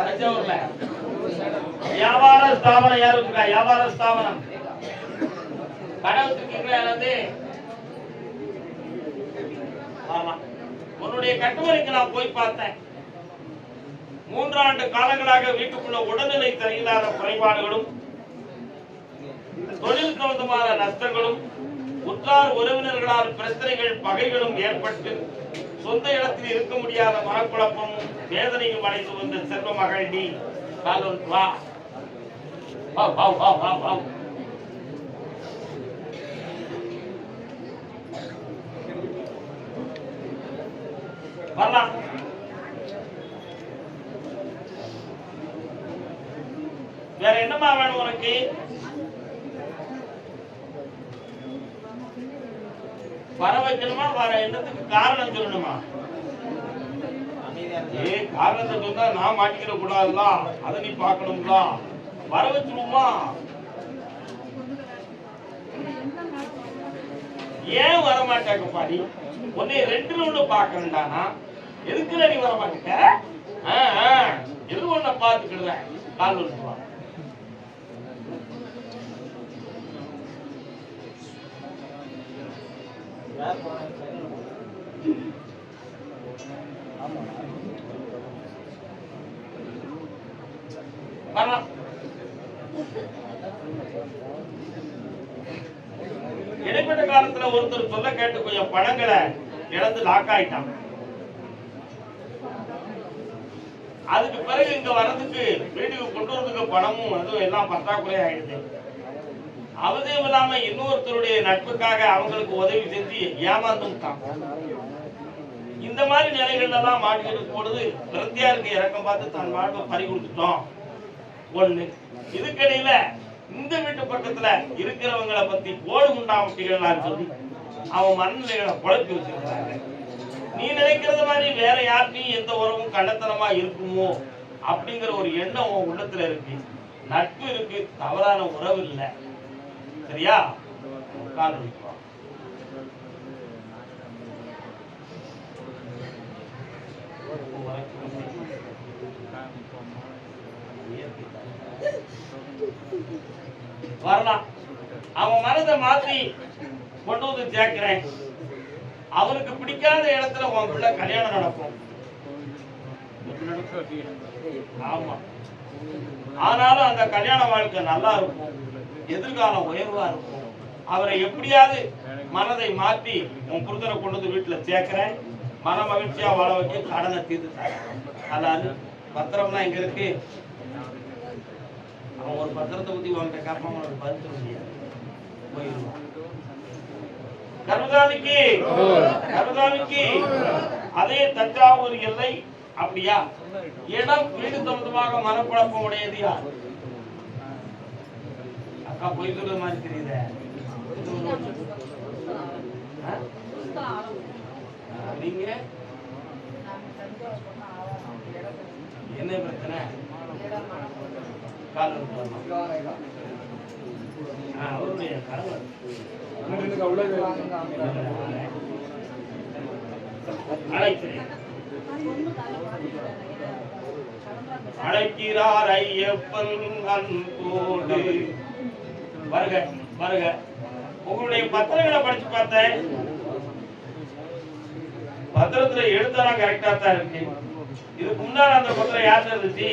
தஞ்சாவூர்ல வியாபார ஸ்தாபனம் யாரு இருக்கா? வியாபார ஸ்தாபனம் கடை வச்சிருக்கீங்களா? யாராவது? ஆமா, உன்னுடைய கட்டுமனைக்கு நான் போய் பார்த்தேன். 3 ஆண்டு காலங்களாக வீட்டுக்குள்ள உடல்நிலை சரியில்லாத குறைபாடுகளும், தொழில் சம்பந்தமான நஷ்டங்களும், உற்றார் உறவினர்களால் பிரச்சனைகள், பகைகளும் ஏற்பட்டு சொந்த இடத்தில் இருக்க முடியாத மனக்குழப்பமும் வேதனையும் அடைந்து வந்த செல்வ மகள் நீ. வா வா வா வா வா வா. வரலாம். வேற என்னமா வேணும் உனக்கு? வர வைக்கணுமா? வர என்னத்துக்கு காரணம் சொல்லணுமா? காரணத்தை சொன்னா நான் மாட்டிக்கிட கூடாதுல, அதை நீ பார்க்கணும்ல. வர வச்சிருமா? ஏன் வர மாட்டாங்க பாடி? உன்னை 2ல 1 பார்க்கணும்டானா எதுக்குல நீ வர மாட்டேங்க? எது ஒன்ன பார்த்துக்கிடுவேன். கால் வச்சுவா. இடைப்பட்ட காலத்துல ஒருத்தர் சொல்ல கேட்டு கொஞ்சம் பணங்களை இழந்து லாக் ஆயிட்டான். அதுக்கு பிறகு இங்க வர்றதுக்கு, வீட்டுக்கு கொண்டு வரதுக்கு பணமும் அதுவும் எல்லாம் பற்றாக்குறை ஆயிடுது. அவசியம் இல்லாம இன்னொருத்தருடைய நட்புக்காக அவங்களுக்கு உதவி செஞ்சு ஏமாந்துட்டான். இந்த மாதிரி நிலைகள் எல்லாம் மாட்டிக்கிட்டு பொழுது பிரத்தியாருக்கு இறக்கம் பார்த்து தன் வாழ்வை பறி கொடுத்துட்டோம். 1. இதுக்கிடையில இந்த வீட்டு பக்கத்துல இருக்கிறவங்களை பத்தி கோடு முண்டாமட்டிகள் சொல்லி அவன் மனநிலைகளை குழப்பி வச்சிருக்காங்க. நீ நினைக்கிறது மாதிரி வேற யார்கிட்டையும் எந்த உறவும் கள்ளத்தனமா இருக்குமோ அப்படிங்கிற ஒரு எண்ணம் உன் உள்ளத்துல இருக்கு. நட்பு இருக்கு, தவறான உறவு இல்லை. சரியா? கால் வைக்குவா. வரலாம். அவன் மனதை மாத்தி கொண்டு வந்து சேர்க்கிறேன். அவனுக்கு பிடிக்காத இடத்துல உன் பிள்ளை கல்யாணம் நடக்கும். ஆமா, ஆனாலும் அந்த கல்யாண வாழ்க்கை நல்லா இருக்கும், எதிர்காலம் உயர்வா இருக்கும். அவரை எப்படியாவது மனதை மாற்றி உன் புருஷனை கொண்டு வந்து வீட்டுல சேர்க்கிறேன். மன மகிழ்ச்சியா வாழ வைக்க கடனை தீர்த்து. அதாவது பத்திரம்லாம் இங்க இருக்கு. அவன் ஒரு பத்திரத்தை பத்தி உங்ககிட்ட காப்பாம பதில் சொல்ல முடியாது. போயிடுவான். கருதாமிக்கு அதே தஞ்சாவூர் எல்லை. அப்படியா? இடம் வீடு சம்பந்தமாக மனக்குழப்பம் உடையது யார்? அக்கா போய் சொல்ற மாதிரி தெரியுதே. நீங்க என்ன பிரச்சனை? அவருடைய கணவர் அழைக்கிறார் ஐயப்பன் அன்போடு. வருக வருக. உங்களுடைய பத்திரங்களை படிச்சு பார்த்தேன். பத்திரத்துல எழுத்தெல்லாம் கரெக்டா தான் இருக்கு. இதுக்கு முன்னாடி அந்த பத்திரம் யார் இருந்துச்சு?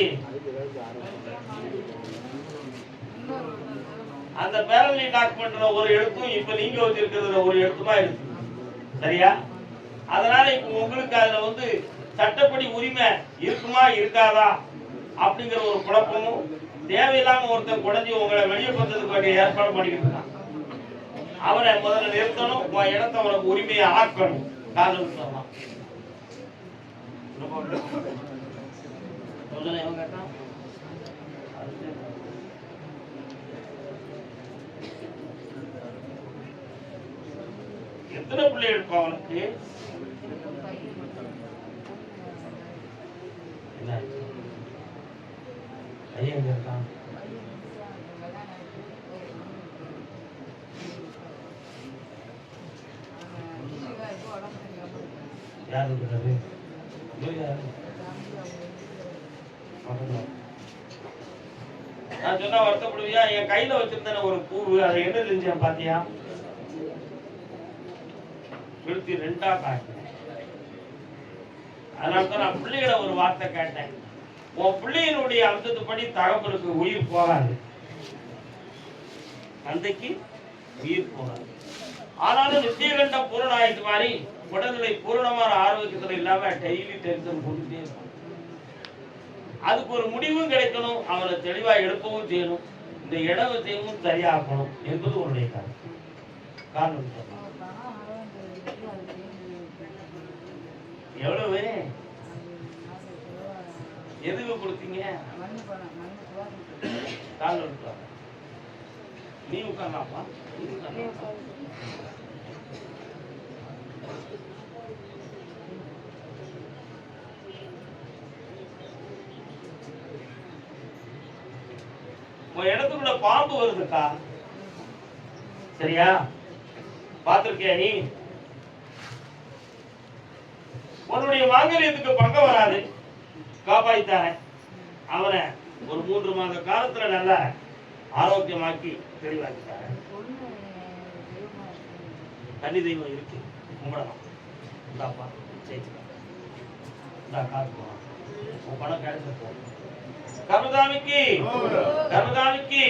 அந்த பேரலி டாக்குமெண்ட்ல ஒரு எழுத்தும் இப்ப நீங்க வச்சிருக்கிறதுல ஒரு எழுத்துமா இருக்கு. சரியா? அதனால இப்ப உங்களுக்கு அதுல வந்து சட்டப்படி உரிமை இருக்குமா இருக்காதா அப்படிங்கிற ஒரு குழப்பமும் தேவையில்லாம ஒருத்தர் குறைஞ்சி உங்களை வெளியே பண்றதுக்கு வேண்டிய ஏற்பாடு பண்ணிக்கிட்டு இருக்கான். அவனை முதல்ல நிறுத்தணும். உன் இடத்தை அவனுக்கு உரிமையை ஆக்கணும். காரணம் சொல்லலாம். எத்தனை பிள்ளை எடுப்பா அவனுக்கு? ஐயன் இருக்கான். யாரு இருக்கிறது? நான் சொன்னா வருத்தப்படுவியா? என் கையில வச்சிருந்தேன் ஒரு பூவு, அதை என்ன செஞ்சேன் பாத்தியா? விழுத்தி ரெண்டா காட்டு. அதனால்தான் நான் பிள்ளைகளை ஒரு வார்த்தை கேட்டேன். உன் பிள்ளையினுடைய அம்சத்துப்படி தகப்பனுக்கு உயிர் போகாது, தந்தைக்கு உயிர் போகாது. ஆனாலும் நித்தியகண்ட பூரணாயிட்டு மாதிரி உடல்நிலை பூரணமான ஆரோக்கியத்துல இல்லாம டெய்லி டென்ஷன் கொடுத்துட்டே இருக்கும். அதுக்கு ஒரு முடிவும் கிடைக்கணும். அவரை தெளிவா எழுப்பவும் செய்யணும். இந்த இட விஷயமும் சரியாக்கணும் என்பது உன்னுடைய காரணம். எவ்வளவு எதுக்கு கொடுத்தீங்க? கால் நீ உட்கார்லாமா? உன் இடத்துக்குள்ள பாம்பு வருதுக்கா. சரியா? பாத்திருக்கியா நீ? உன்னுடைய மாங்கல்யத்துக்கு பங்கம் வராது. காப்பாய்த்தாரன் அவனை ஒரு 3 மாத காலத்துல நல்லா ஆரோக்கியமாக்கி தெளிவாக்கிட்டார. தண்ணி தெய்வம் இருக்கு, கும்பிடலாம். இந்தாப்பா ஜெயிச்சுக்கலாம். இந்தா காசு போகலாம். உன் பணம் கிடைச்ச போகும். கருதாமிக்கு கருதாமிக்கு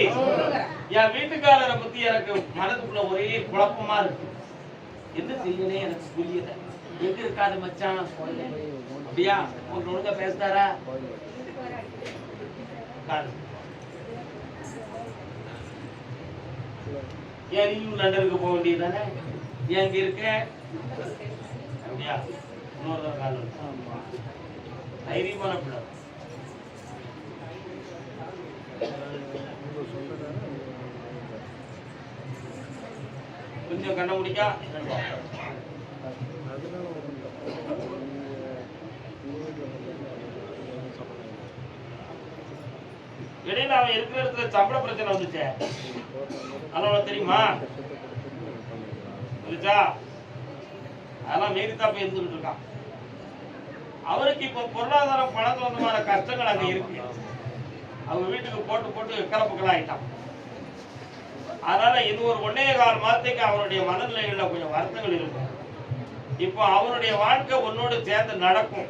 என் வீட்டுக்காரரை பத்தி எனக்கு மனதுக்குள்ள ஒரே குழப்பமா இருக்கு. என்ன செய்யனே எனக்கு புரியல. எங்க இருக்காது மச்சான்? அப்படியா? உங்க ஒழுங்கா பேசுறாரா? ஏன் நீயும் லண்டனுக்கு போக வேண்டியதானே? ஏன் இங்க இருக்க? அப்படியா? இன்னொரு காலம் தைரியமான பிள்ளை. கொஞ்சம் கண்ண முடிக்கா இடையில அவன் இருக்கிற இடத்துல சம்பள பிரச்சனை வந்துச்சு. அதனால தெரியுமா? அதெல்லாம் மீறித்தான் போய் இருந்துட்டு இருக்கான். அவருக்கு இப்ப பொருளாதார பணத்தோந்தமான கஷ்டங்கள் அங்க இருக்கு. அவங்க வீட்டுக்கு போட்டு போட்டு கலப்புக்கள் ஆயிட்டான். அதனால இது ஒரு 1.25 மாதத்துக்கு அவனுடைய மனநிலைகள்ல கொஞ்சம் வருத்தங்கள் இருக்கும். இப்போ அவனுடைய வாழ்க்கை உன்னோடு சேர்ந்து நடக்கும்.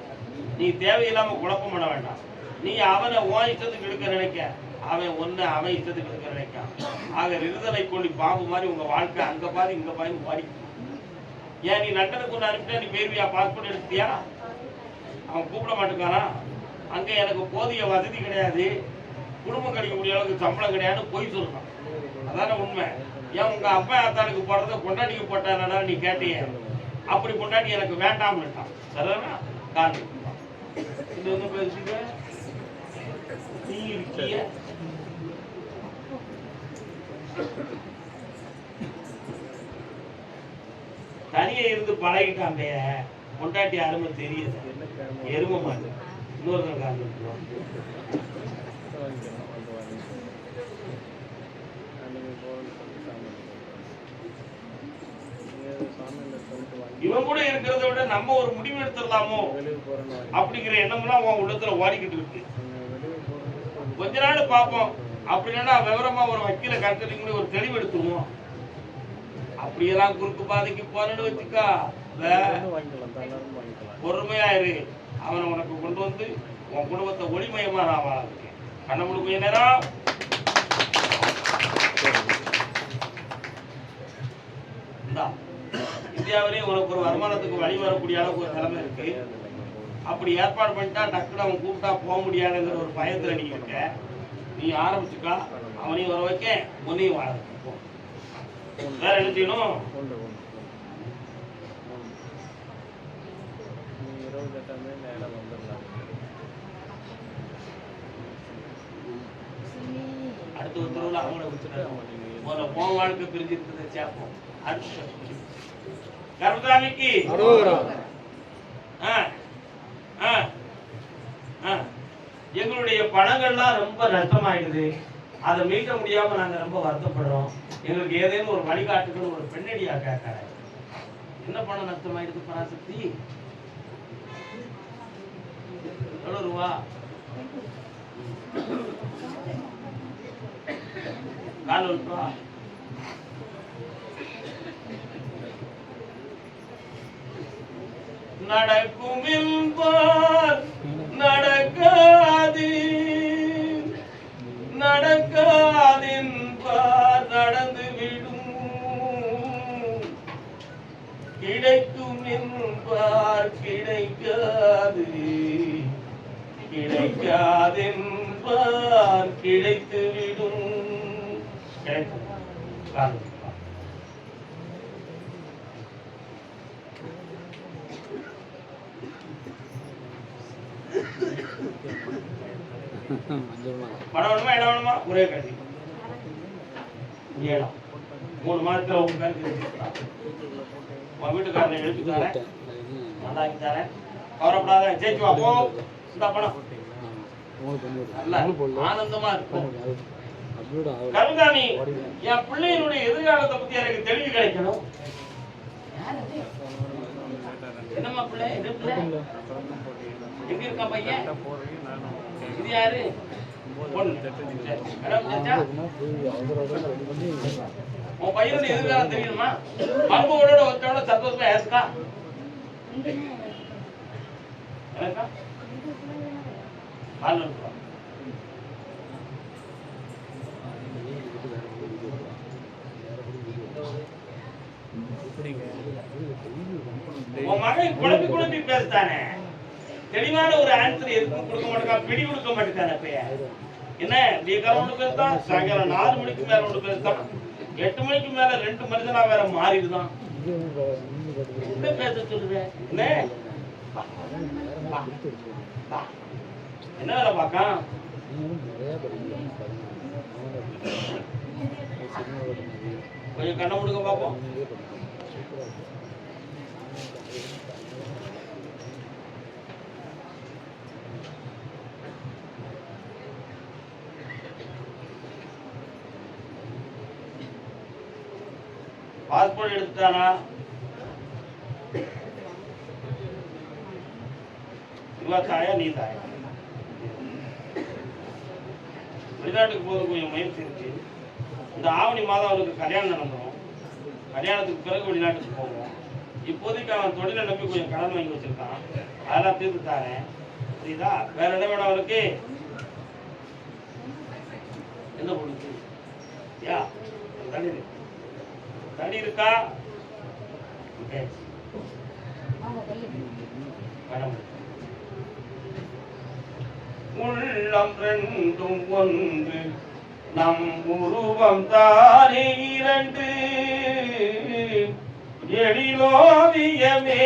நீ தேவையில்லாம குழப்பம் பண்ண வேண்டாம். நீ அவனை உன் இஷ்டத்துக்கு எடுக்க நினைக்க, அவன் ஒன்னு அவன் இஷ்டத்துக்கு எடுக்க நினைக்கான். ஆக இருதலை கொள்ளி பாம்பு மாதிரி உங்க வாழ்க்கை அங்க பாதி இங்க பாதி மாறி. ஏன் நீ லண்டனுக்கு ஒன்று அனுப்பிட்டா நீ பேருவியா? பாஸ்போர்ட் எடுத்தியா? அவன் கூப்பிட மாட்டேங்கானா? அங்க எனக்கு போதிய வசதி கிடையாது, குடும்பம் கிடைக்கக்கூடிய அளவுக்கு சம்பளம் கிடையாதுன்னு பொய் சொல்றான். அதான உண்மை. ஏன் உங்க அப்பா அத்தானுக்கு போடுறத கொண்டாட்டிக்கு போட்டானா நீ கேட்டிய? அப்படி கொண்டாட்டி எனக்கு வேண்டாம்னுட்டான். சரிதானா? காரணம் இது என்ன பேசுங்க நீ இருக்கிய தனியே இருந்து பழகிட்டான் பே பொண்டாட்டி அருமை தெரியுது எரும மாட்டு இன்னொரு காரணம் இவன் கூட இருக்கிறத விட நம்ம ஒரு முடிவு எடுத்துடலாமோ அப்படிங்கிற எண்ணம்லாம் உன் உள்ளத்துல ஓடிக்கிட்டு இருக்கு. கொஞ்ச நாள் பார்ப்போம், அப்படி இல்லைன்னா விவரமா ஒரு வக்கீல கருத்து ஒரு தெளிவு எடுத்துருவோம். அப்படியெல்லாம் குறுக்கு பாதைக்கு போனு வச்சுக்கா பொறுமையாயிரு. அவனை உனக்கு கொண்டு வந்து உன் குடும்பத்தை ஒளிமயமா நான் வாழறேன். கண்ண முழு கொஞ்ச நேரம் இந்தியாவிலேயே உனக்கு ஒரு வருமானத்துக்கு வழி வரக்கூடிய அளவுக்கு ஒரு நிலைமை இருக்கு. அப்படி ஏற்பாடு பண்ணிட்டா டக்குனு அவன் கூப்பிட்டா போக முடியாதுங்கிற ஒரு பயத்துல நீ இருக்க. நீ ஆரம்பிச்சுக்கா, அவனையும் வர வைக்க, உன்னையும் வாழ வைப்போம். வேற என்ன செய்யணும்? அடுத்த உத்தரவுல அவங்கள முதல்ல போன் வாழ்க்கை பிரிஞ்சு இருக்கிறத சேர்ப்போம். அடுத்த கருதாமிக்கு எங்களுடைய பணங்கள்லாம் ரொம்ப நஷ்டமாயிடுது. அதை மீட்க முடியாம நாங்க ரொம்ப வருத்தப்படுறோம். எங்களுக்கு ஏதேனும் ஒரு வழிகாட்டுகள் ஒரு பெண்ணடியா கேட்கற. என்ன பணம் நஷ்டமாயிடுது பராசக்தி? எவ்வளவு ரூபா? ரூபா நடக்கும் என்பார் நடக்காது, நடக்காதென்பார் நடந்து விடும், கிடைக்கும் என்பார் கிடைக்காது, கிடைக்காதென்பார் கிடைத்து விடும். கிடைக்கும் பணம் வேணுமா இடம் வேணுமா ஒரே கட்சி ஏழாம் 3 மாதத்துல உங்க பேருக்கு உன் வீட்டுக்காரனை எழுப்பித்தாரேன், நல்லாக்கி தரேன், கவலைப்படாத, ஜெயிச்சு வா. போ இந்த பணம் ஆனந்தமா இருக்கும். கருதாமி, என் பிள்ளையினுடைய எதிர்காலத்தை பத்தி எனக்கு தெளிவு கிடைக்கணும். என்னம்மா பிள்ளை? எது பிள்ளை? எங்க இருக்கா பையன்? இது யாரு? உன் பையனுடைய எதிர்காலம் தெரியுமா? மருமகளோட ஒருத்தோட சந்தோஷமா ஏற்கா எனக்கா உன் மகன் குழம்பி குழம்பி பேசுதானே, தெளிவான ஒரு ஆன்சர் எதுக்கும் கொடுக்க மாட்டேங்க, பிடி கொடுக்க மாட்டேங்கான பைய. என்ன விகாரம் ஒன்று பேசுதான், சாயங்காலம் 4 மணிக்கு மேல ஒன்று பேசுதான், 8 மணிக்கு மேல 2 மனிதனா வேற மாறிடுதான். என்ன பேச சொல்லுவேன்? என்ன வேலை பார்க்க? கொஞ்சம் கண்ண முடுக்க பார்ப்போம். பாஸ்போர்ட் எடுத்துட்டானா? தாயா நீ தாயா? வெளிநாட்டுக்கு போது கொஞ்சம் முயற்சி இருக்கு. இந்த ஆவணி மாதம் அவருக்கு கல்யாணம் நடந்துடும். கல்யாணத்துக்கு பிறகு வெளிநாட்டுக்கு போவோம். இப்போதைக்கு அவன் தொழிலை நம்பி கொஞ்சம் கடன் வாங்கி வச்சிருக்கான், அதெல்லாம் தீர்த்து தாரேன். புரியுதா? வேற என்ன வேணும் அவருக்கு? எந்த பொழுது யா தடி இருக்கா? உள்ளம் ரெண்டும் ஒன்று, நம் உருவம் தானே 2, எழிலோவியமே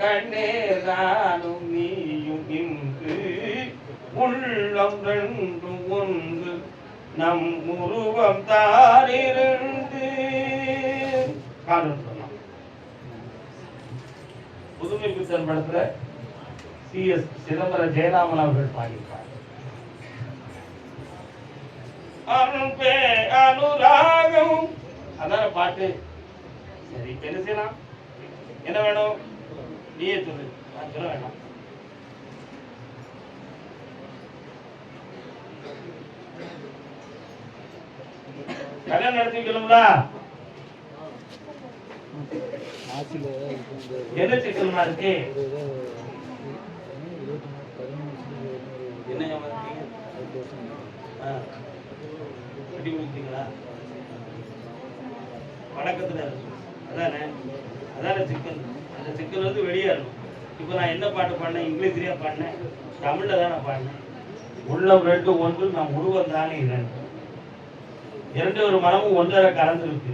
கண்ணே நானும் நீயும் இன்று உள்ளம் ரெண்டும் ஒன்று நம் உருவம் தாரிரண்டு. காரணம் சொல்லலாம். புதுமை பித்தன் படத்துல CS சிதம்பர ஜெயராமன் அவர்கள் பாடியிருப்பார். அன்பே அனுராகம், அதான பாட்டு. சரி, இப்ப என்ன செய்யலாம்? என்ன வேணும்? நீயே சொல்லு, நான் சொல்ல வேண்டாம். கல்யாணம் நடத்திக்கணும்ல? என்ன சிக்கல்மா இருக்கு? என்ன கட்டி கொடுத்தீங்களா? வணக்கத்துல அதானே, அதான சிக்கல். அந்த சிக்கல் வந்து வெளியேறணும். இப்போ நான் என்ன பாட்டு பாடினேன்? இங்கிலீஷ்லயே பாடினேன், தமிழ்ல தான் நான் பாடினேன். உள்ளம் ரெண்டு ஒன்று நம் உருவம் தானே இரண்டு. இரண்டு ஒரு மனமும் ஒன்றரை கலந்துருக்கு.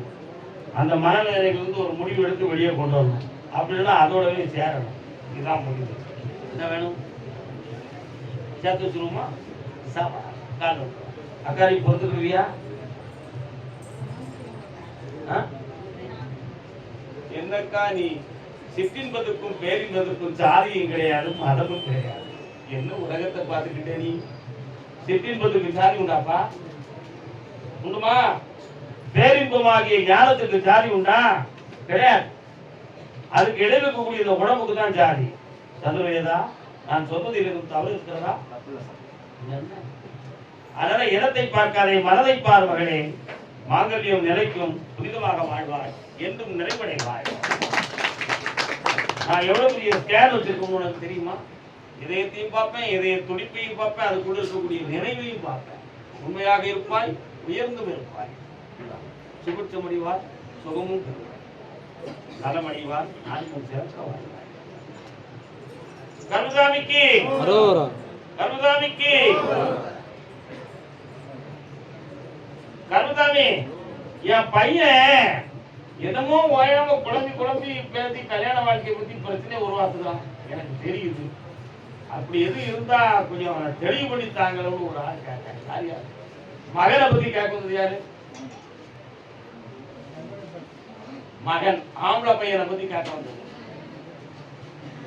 அந்த மனநிலைக்கு வந்து ஒரு முடிவு எடுத்து வெளியே கொண்டு வரணும். அப்படின்னா அதோடவே சேரணும். இதுதான் முடிவு. என்ன வேணும்? சேர்த்து வச்சுருவோமா? காலம் அக்காரி பொறுத்துக்குவியா? என்னக்கா நீ சிற்றின்பதுக்கும் பேரின்பதுக்கும் சாதியும் கிடையாது, மதமும் கிடையாது. என்ன உலகத்தை பார்த்துக்கிட்டே நீ? சிற்றின்பதுக்கு சாதி உண்டாப்பா? உண்டுமா? பேரின்பமாகிய ஞானத்துக்கு சாதி உண்டா? கிடையாது. அதுக்கு இடையில இருக்கக்கூடிய இந்த உடம்புக்கு தான் சாதி. சதுர்வேதா, நான் சொல்வதில் இருக்கும் தவறு இருக்கிறதா? அதனால இடத்தை பார்க்காதே, மனதை பார் மகளே. மாங்கல்யம் நிலைக்கும், புனிதமாக வாழ்வாய், என்றும் நிறைவடைவாய். நான் எவ்வளவு பெரிய ஸ்கேன் வச்சிருக்கோம் உனக்கு தெரியுமா? இதயத்தையும் பார்ப்பேன், இதய துடிப்பையும் பார்ப்பேன், அதுக்குள்ள இருக்கக்கூடிய நினைவையும் பார்ப்பேன். உண்மையாக இருப்பாய், உயர்ந்தும் இருப்பாய். சுபிட்சமடிவார், சுகமும் பெறுவாய். நலமடைவார், நான்கும் சிறக்க வாழ்வாய். கருசாமிக்கு கருசாமிக்கு கருதாமி, என் பையன் என்னமோ ஓயாம குழம்பி பேசி கல்யாண வாழ்க்கையை பத்தி பிரச்சனை உருவாக்குதான். எனக்கு தெரியுது. அப்படி எது இருந்தா கொஞ்சம் தெளிவு பண்ணி தாங்கன்னு ஒரு ஆள் கேட்க. மகனை பத்தி கேட்கறது யாரு? மகன் ஆம்பளை பையனை பத்தி கேட்க வந்தது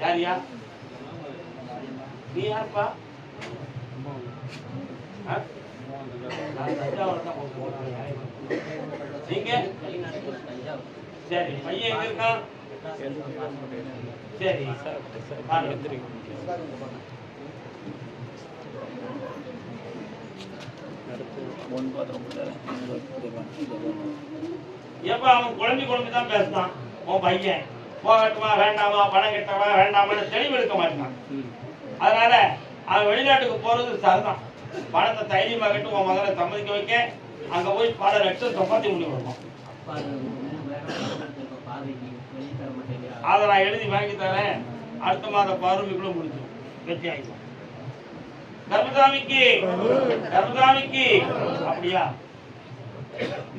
யாரியா? நீ யாருப்பா? நீங்க சரி, பையன் எங்க இருக்கான்? சரி, எப்ப அவன் குழம்பி தான் பேசுறான். உன் பையன் போகட்டுமா வேண்டாமா, பணம் கட்டவா வேண்டாமான்னு தெளிவு எடுக்க மாட்டான். அதனால அவன் வெளிநாட்டுக்கு போறது சரிதான். பணத்தை தைரியமா கட்டு உன் மகனை சம்மதிக்க வைக்க, அங்க போய் பல லட்சம் சம்பாத்தி முடிவு கொடுப்போம். அதை நான் எழுதி வாங்கி தரேன். அடுத்த மாத பார்வைக்குள்ள முடிச்சிடும். வெற்றி ஆயிடும். கருசாமிக்கு கருசாமிக்கு அப்படியா?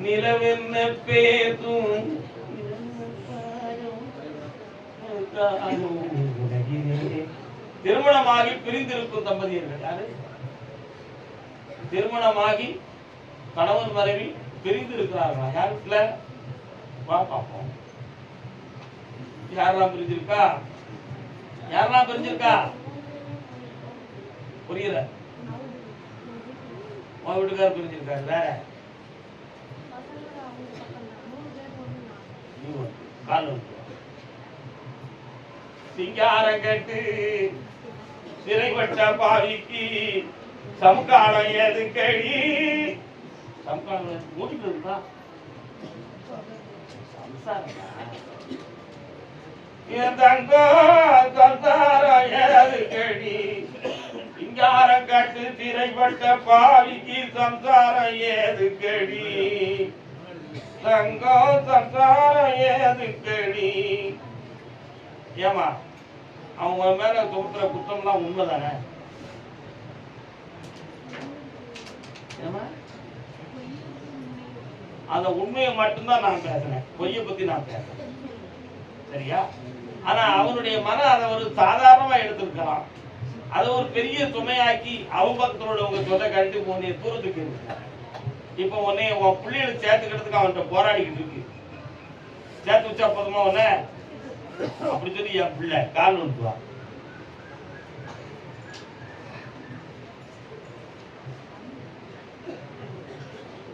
நிலவென்ன பேசும் திருமணமாகி பிரிந்திருக்கும் தம்பதியர்கள் யாரு? திருமணமாகி கணவன் மனைவி பிரிந்து இருக்கிறார்களா? யாருக்குல பார்ப்போம். யாரெல்லாம் பிரிஞ்சிருக்கா? யாரெல்லாம் பிரிஞ்சிருக்கா? புரியல. உன் வீட்டுக்காரர் பிரிஞ்சிருக்காரு. வேற சிங்காரம் கட்டு சிறைப்பட்ட பாவிக்கு சம்காலம் எதுக்கடி? சம்காலம் மூடிட்டு இருக்கா? என் தங்கம் சம்சாரம் எதுக்கடி? சிங்காரம் கட்டு சிறைப்பட்ட பாவிக்கு சம்சாரம் ஏதுக்கடி? தங்கம் சம்சாரம் ஏதுக்கடி? ஏமா அவங்க மேல சுமத்துற குற்றம்லாம் உண்மைதானே? அந்த உண்மையை மட்டும்தான் நான் பேசுறேன், பொய்யை பத்தி நான் பேசுறேன். சரியா? ஆனா அவனுடைய மன அதை ஒரு சாதாரணமா எடுத்திருக்கலாம். அதை ஒரு பெரிய சுமையாக்கி அவன் பக்கத்தோட உங்க சொந்த கழிட்டு உன்னைய தூரத்துக்கு இப்ப உன்னைய உன் பிள்ளைகளுக்கு சேர்த்துக்கிறதுக்கு அவன்கிட்ட போராடிக்கிட்டு இருக்கு. சேர்த்து வச்சா போதுமா உன்ன அப்படி சொல்லி என் பிள்ளை கால் வந்துவா.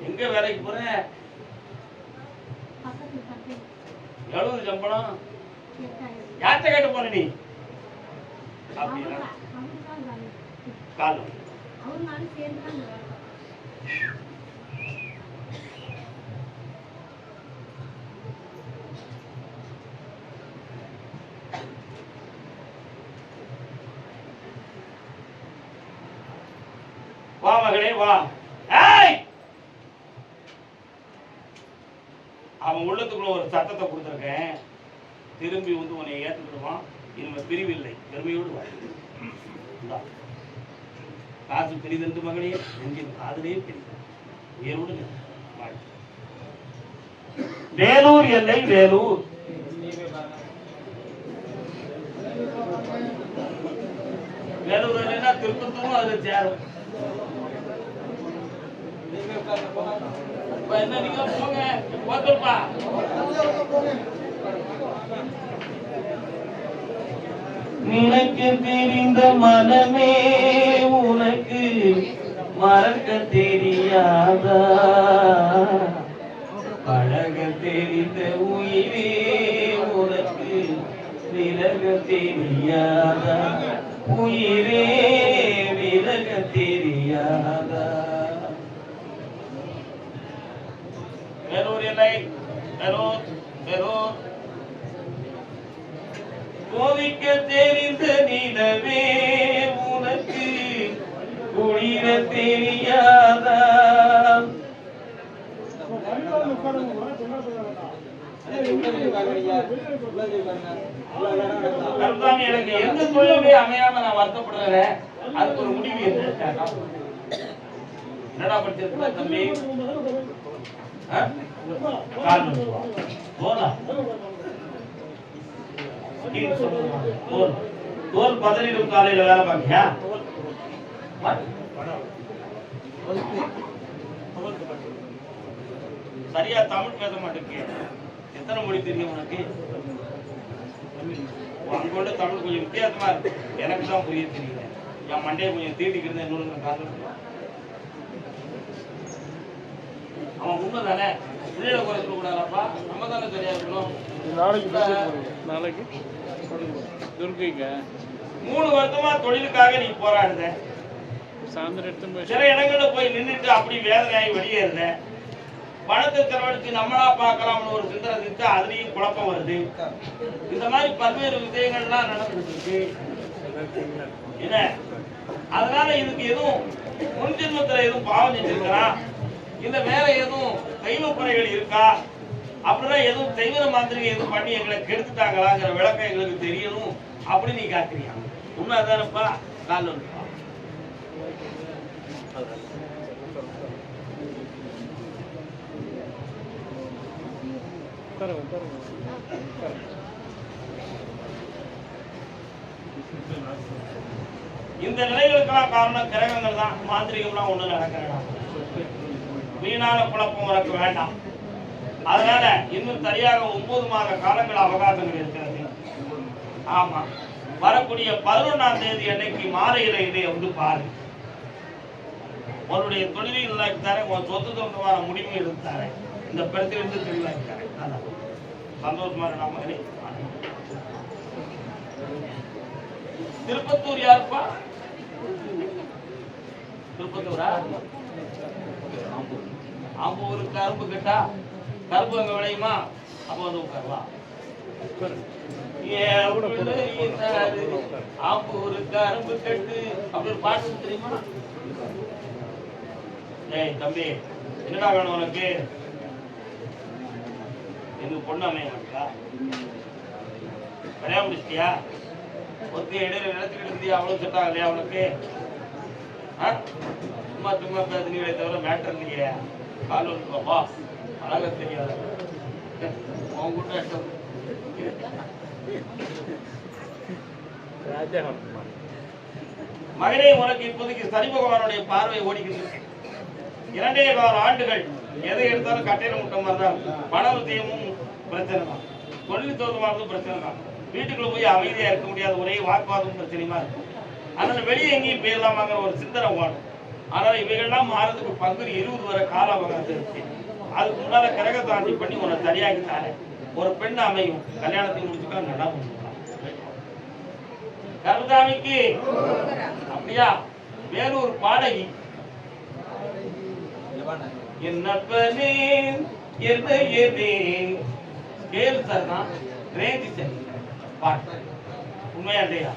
எங்க வேலைக்கு போறேன்? எவ்வளவு சம்பளம்? யார்கிட்ட கேட்டு போன நீ? அப்படின்னா கால் வா மகளே வா. ஏய், அவன் உள்ளத்துக்குள்ள ஒரு சத்தத்தை கொடுத்துருக்கேன். திரும்பி வந்து உன்னை ஏற்றுக்கிடுவான். இனிமே பிரிவில்லை, பெருமையோடு வாழ். காசு பெரிதென்று மகளே, நெஞ்சின் காதலே பெரிது. உயரோடு வாழ். வேலூர் எல்லை வேலூர். வேலூர் இல்லைன்னா திருப்பத்தூரும் அதுல சேரும். என்ன நீங்க போங்க போப்பா. நினைக்க தெரிந்த மனமே உனக்கு மறக்க தெரியாதா? பழக தெரிந்த உயிரே உனக்கு விலக தெரியாதா? உயிரே விலக தெரியாதா? வேலூர் எல்லை வேலூர் வேலூர். கோவிக்க தெரிந்த நிலவே உனக்கு குளிர தெரியாதா? கருத்தாமி, எனக்கு எந்த தொழிலுமே அமையாம நான் வருத்தப்படுறேன். அதுக்கு ஒரு முடிவு என்னடா படிச்சிருக்க தம்பி? தோல் பதனிடும் காலையில வேலை பாக்கியா? சரியா தமிழ் பேச மாட்டேங்க. எத்தனை மொழி தெரியும் உனக்கு? அங்கோட தமிழ் கொஞ்சம் வித்தியாசமா இருக்கு. எனக்கு தான் புரிய தெரியல. என் மண்டையை கொஞ்சம் தீட்டிக்கிறது என்னோட காரணம். அவன் உண்மைதானே? பிள்ளைகளை குறை சொல்லக்கூடாதாப்பா. நம்ம தானே சரியா இருக்கணும். நாளைக்கு துர்க்கைங்க 3 வருஷமா தொழிலுக்காக நீ போராடுத. சாயந்தரம் எடுத்து சில இடங்கள்ல போய் நின்றுட்டு அப்படி வேதனையாகி வெளியேறுத. பணத்தை செலவழிச்சு நம்மளா பார்க்கலாம்னு ஒரு சிந்தனை செஞ்சா அதுலயும் குழப்பம் வருது. இந்த மாதிரி பல்வேறு விஷயங்கள்லாம் நடந்துட்டு இருக்கு. என்ன அதனால இதுக்கு எதுவும் முன்ஜென்மத்துல எதுவும் பாவம் செஞ்சிருக்கிறான் இல்ல வேற எதுவும் தெய்வப்பறைகள் இருக்கா அப்படின்னா எதுவும் தெய்வ மாந்திரிகை எதுவும் பண்ணி எங்களை கெடுத்துட்டாங்களாங்கிற விளக்கம் எங்களுக்கு தெரியணும். அப்படி நீ காட்டுறியா? உண்மை தானப்பா? கால் வந்துப்பா. இந்த நிலைகளுக்கெல்லாம் காரணம் கிரகங்கள் தான். மாந்திரிகம்லாம் ஒண்ணு நடக்கிறா. வீணான குழப்பம் உனக்கு வேண்டாம். அதனால இன்னும் சரியாக 9 மாத காலங்கள் அவகாசங்கள் இருக்கிறது. ஆமா, வரக்கூடிய 11ஆம் தேதி அன்னைக்கு மாலையில இதை வந்து பாரு. உன்னுடைய தொழிலில் தரேன், உன் சொத்து சொந்தமான முடிவு எடுத்தாரு. இந்த பிரச்சனை தெளிவாக்கிறாரு. அதான் சந்தோஷமா இருக்கா மகனே? திருப்பத்தூர் யாருப்பா? திருப்பத்தூரா? ஆம்பூருக்கு கரும்பு கட்டா? கரும்பு அங்க விளையுமா? அப்ப வந்து உட்காரலாம். ஆம்பூருக்கு கரும்பு கட்டு அப்படி ஒரு பாட்டு தெரியுமா? ஏய் தம்பி, என்னடா வேணும் உனக்கு? எனக்கு பொண்ணு அமைய மாட்டா? கல்யாணம் முடிச்சிட்டியா? ஒருத்தி இடையில நிலத்துக்கிட்டு இருந்தியா? அவ்வளவு செட் ஆகலையா உனக்கு? சும்மா சும்மா பேசுனீங்களே தவிர மேட்டர் இல்லையே. கால் வந்துப்பா, அழக தெரியாத உன் கூட ராஜா மகனே, உனக்கு இப்போதைக்கு சனி பகவானுடைய பார்வை ஓடிக்கிட்டு இருக்கு. 2.25 ஆண்டுகள் எதை எடுத்தாலும் கட்டையில முட்டை மாதிரி தான் இருக்கும். பண விஷயமும் பிரச்சனை தான், தொழில் தோதுமானதும் பிரச்சனை தான், வீட்டுக்குள்ள போய் அமைதியா இருக்க முடியாத ஒரே வாக்குவாதம் பிரச்சனையுமா இருக்கும். அதனால வெளியே எங்கேயும் போயிடலாமாங்கிற ஒரு சிந்தனை ஓடும். ஆனால் இவைகள்லாம் மாறதுக்கு பங்குனி 20 வரை கால அவகாசம் இருக்கு. அதுக்கு முன்னால கிரக தாண்டி பண்ணி உன்னை சரியாகித்தானே ஒரு பெண் அமையும். கல்யாணத்தை முடிச்சுக்கா நல்லா பண்ணுவாங்க. கருதாமிக்கு அப்படியா? வேறொரு பாடகி என்னப்பனே என்ன ஏதே கேள் சார் தான் ரேஞ்சி சரி பாட்டு உண்மையா இல்லையா?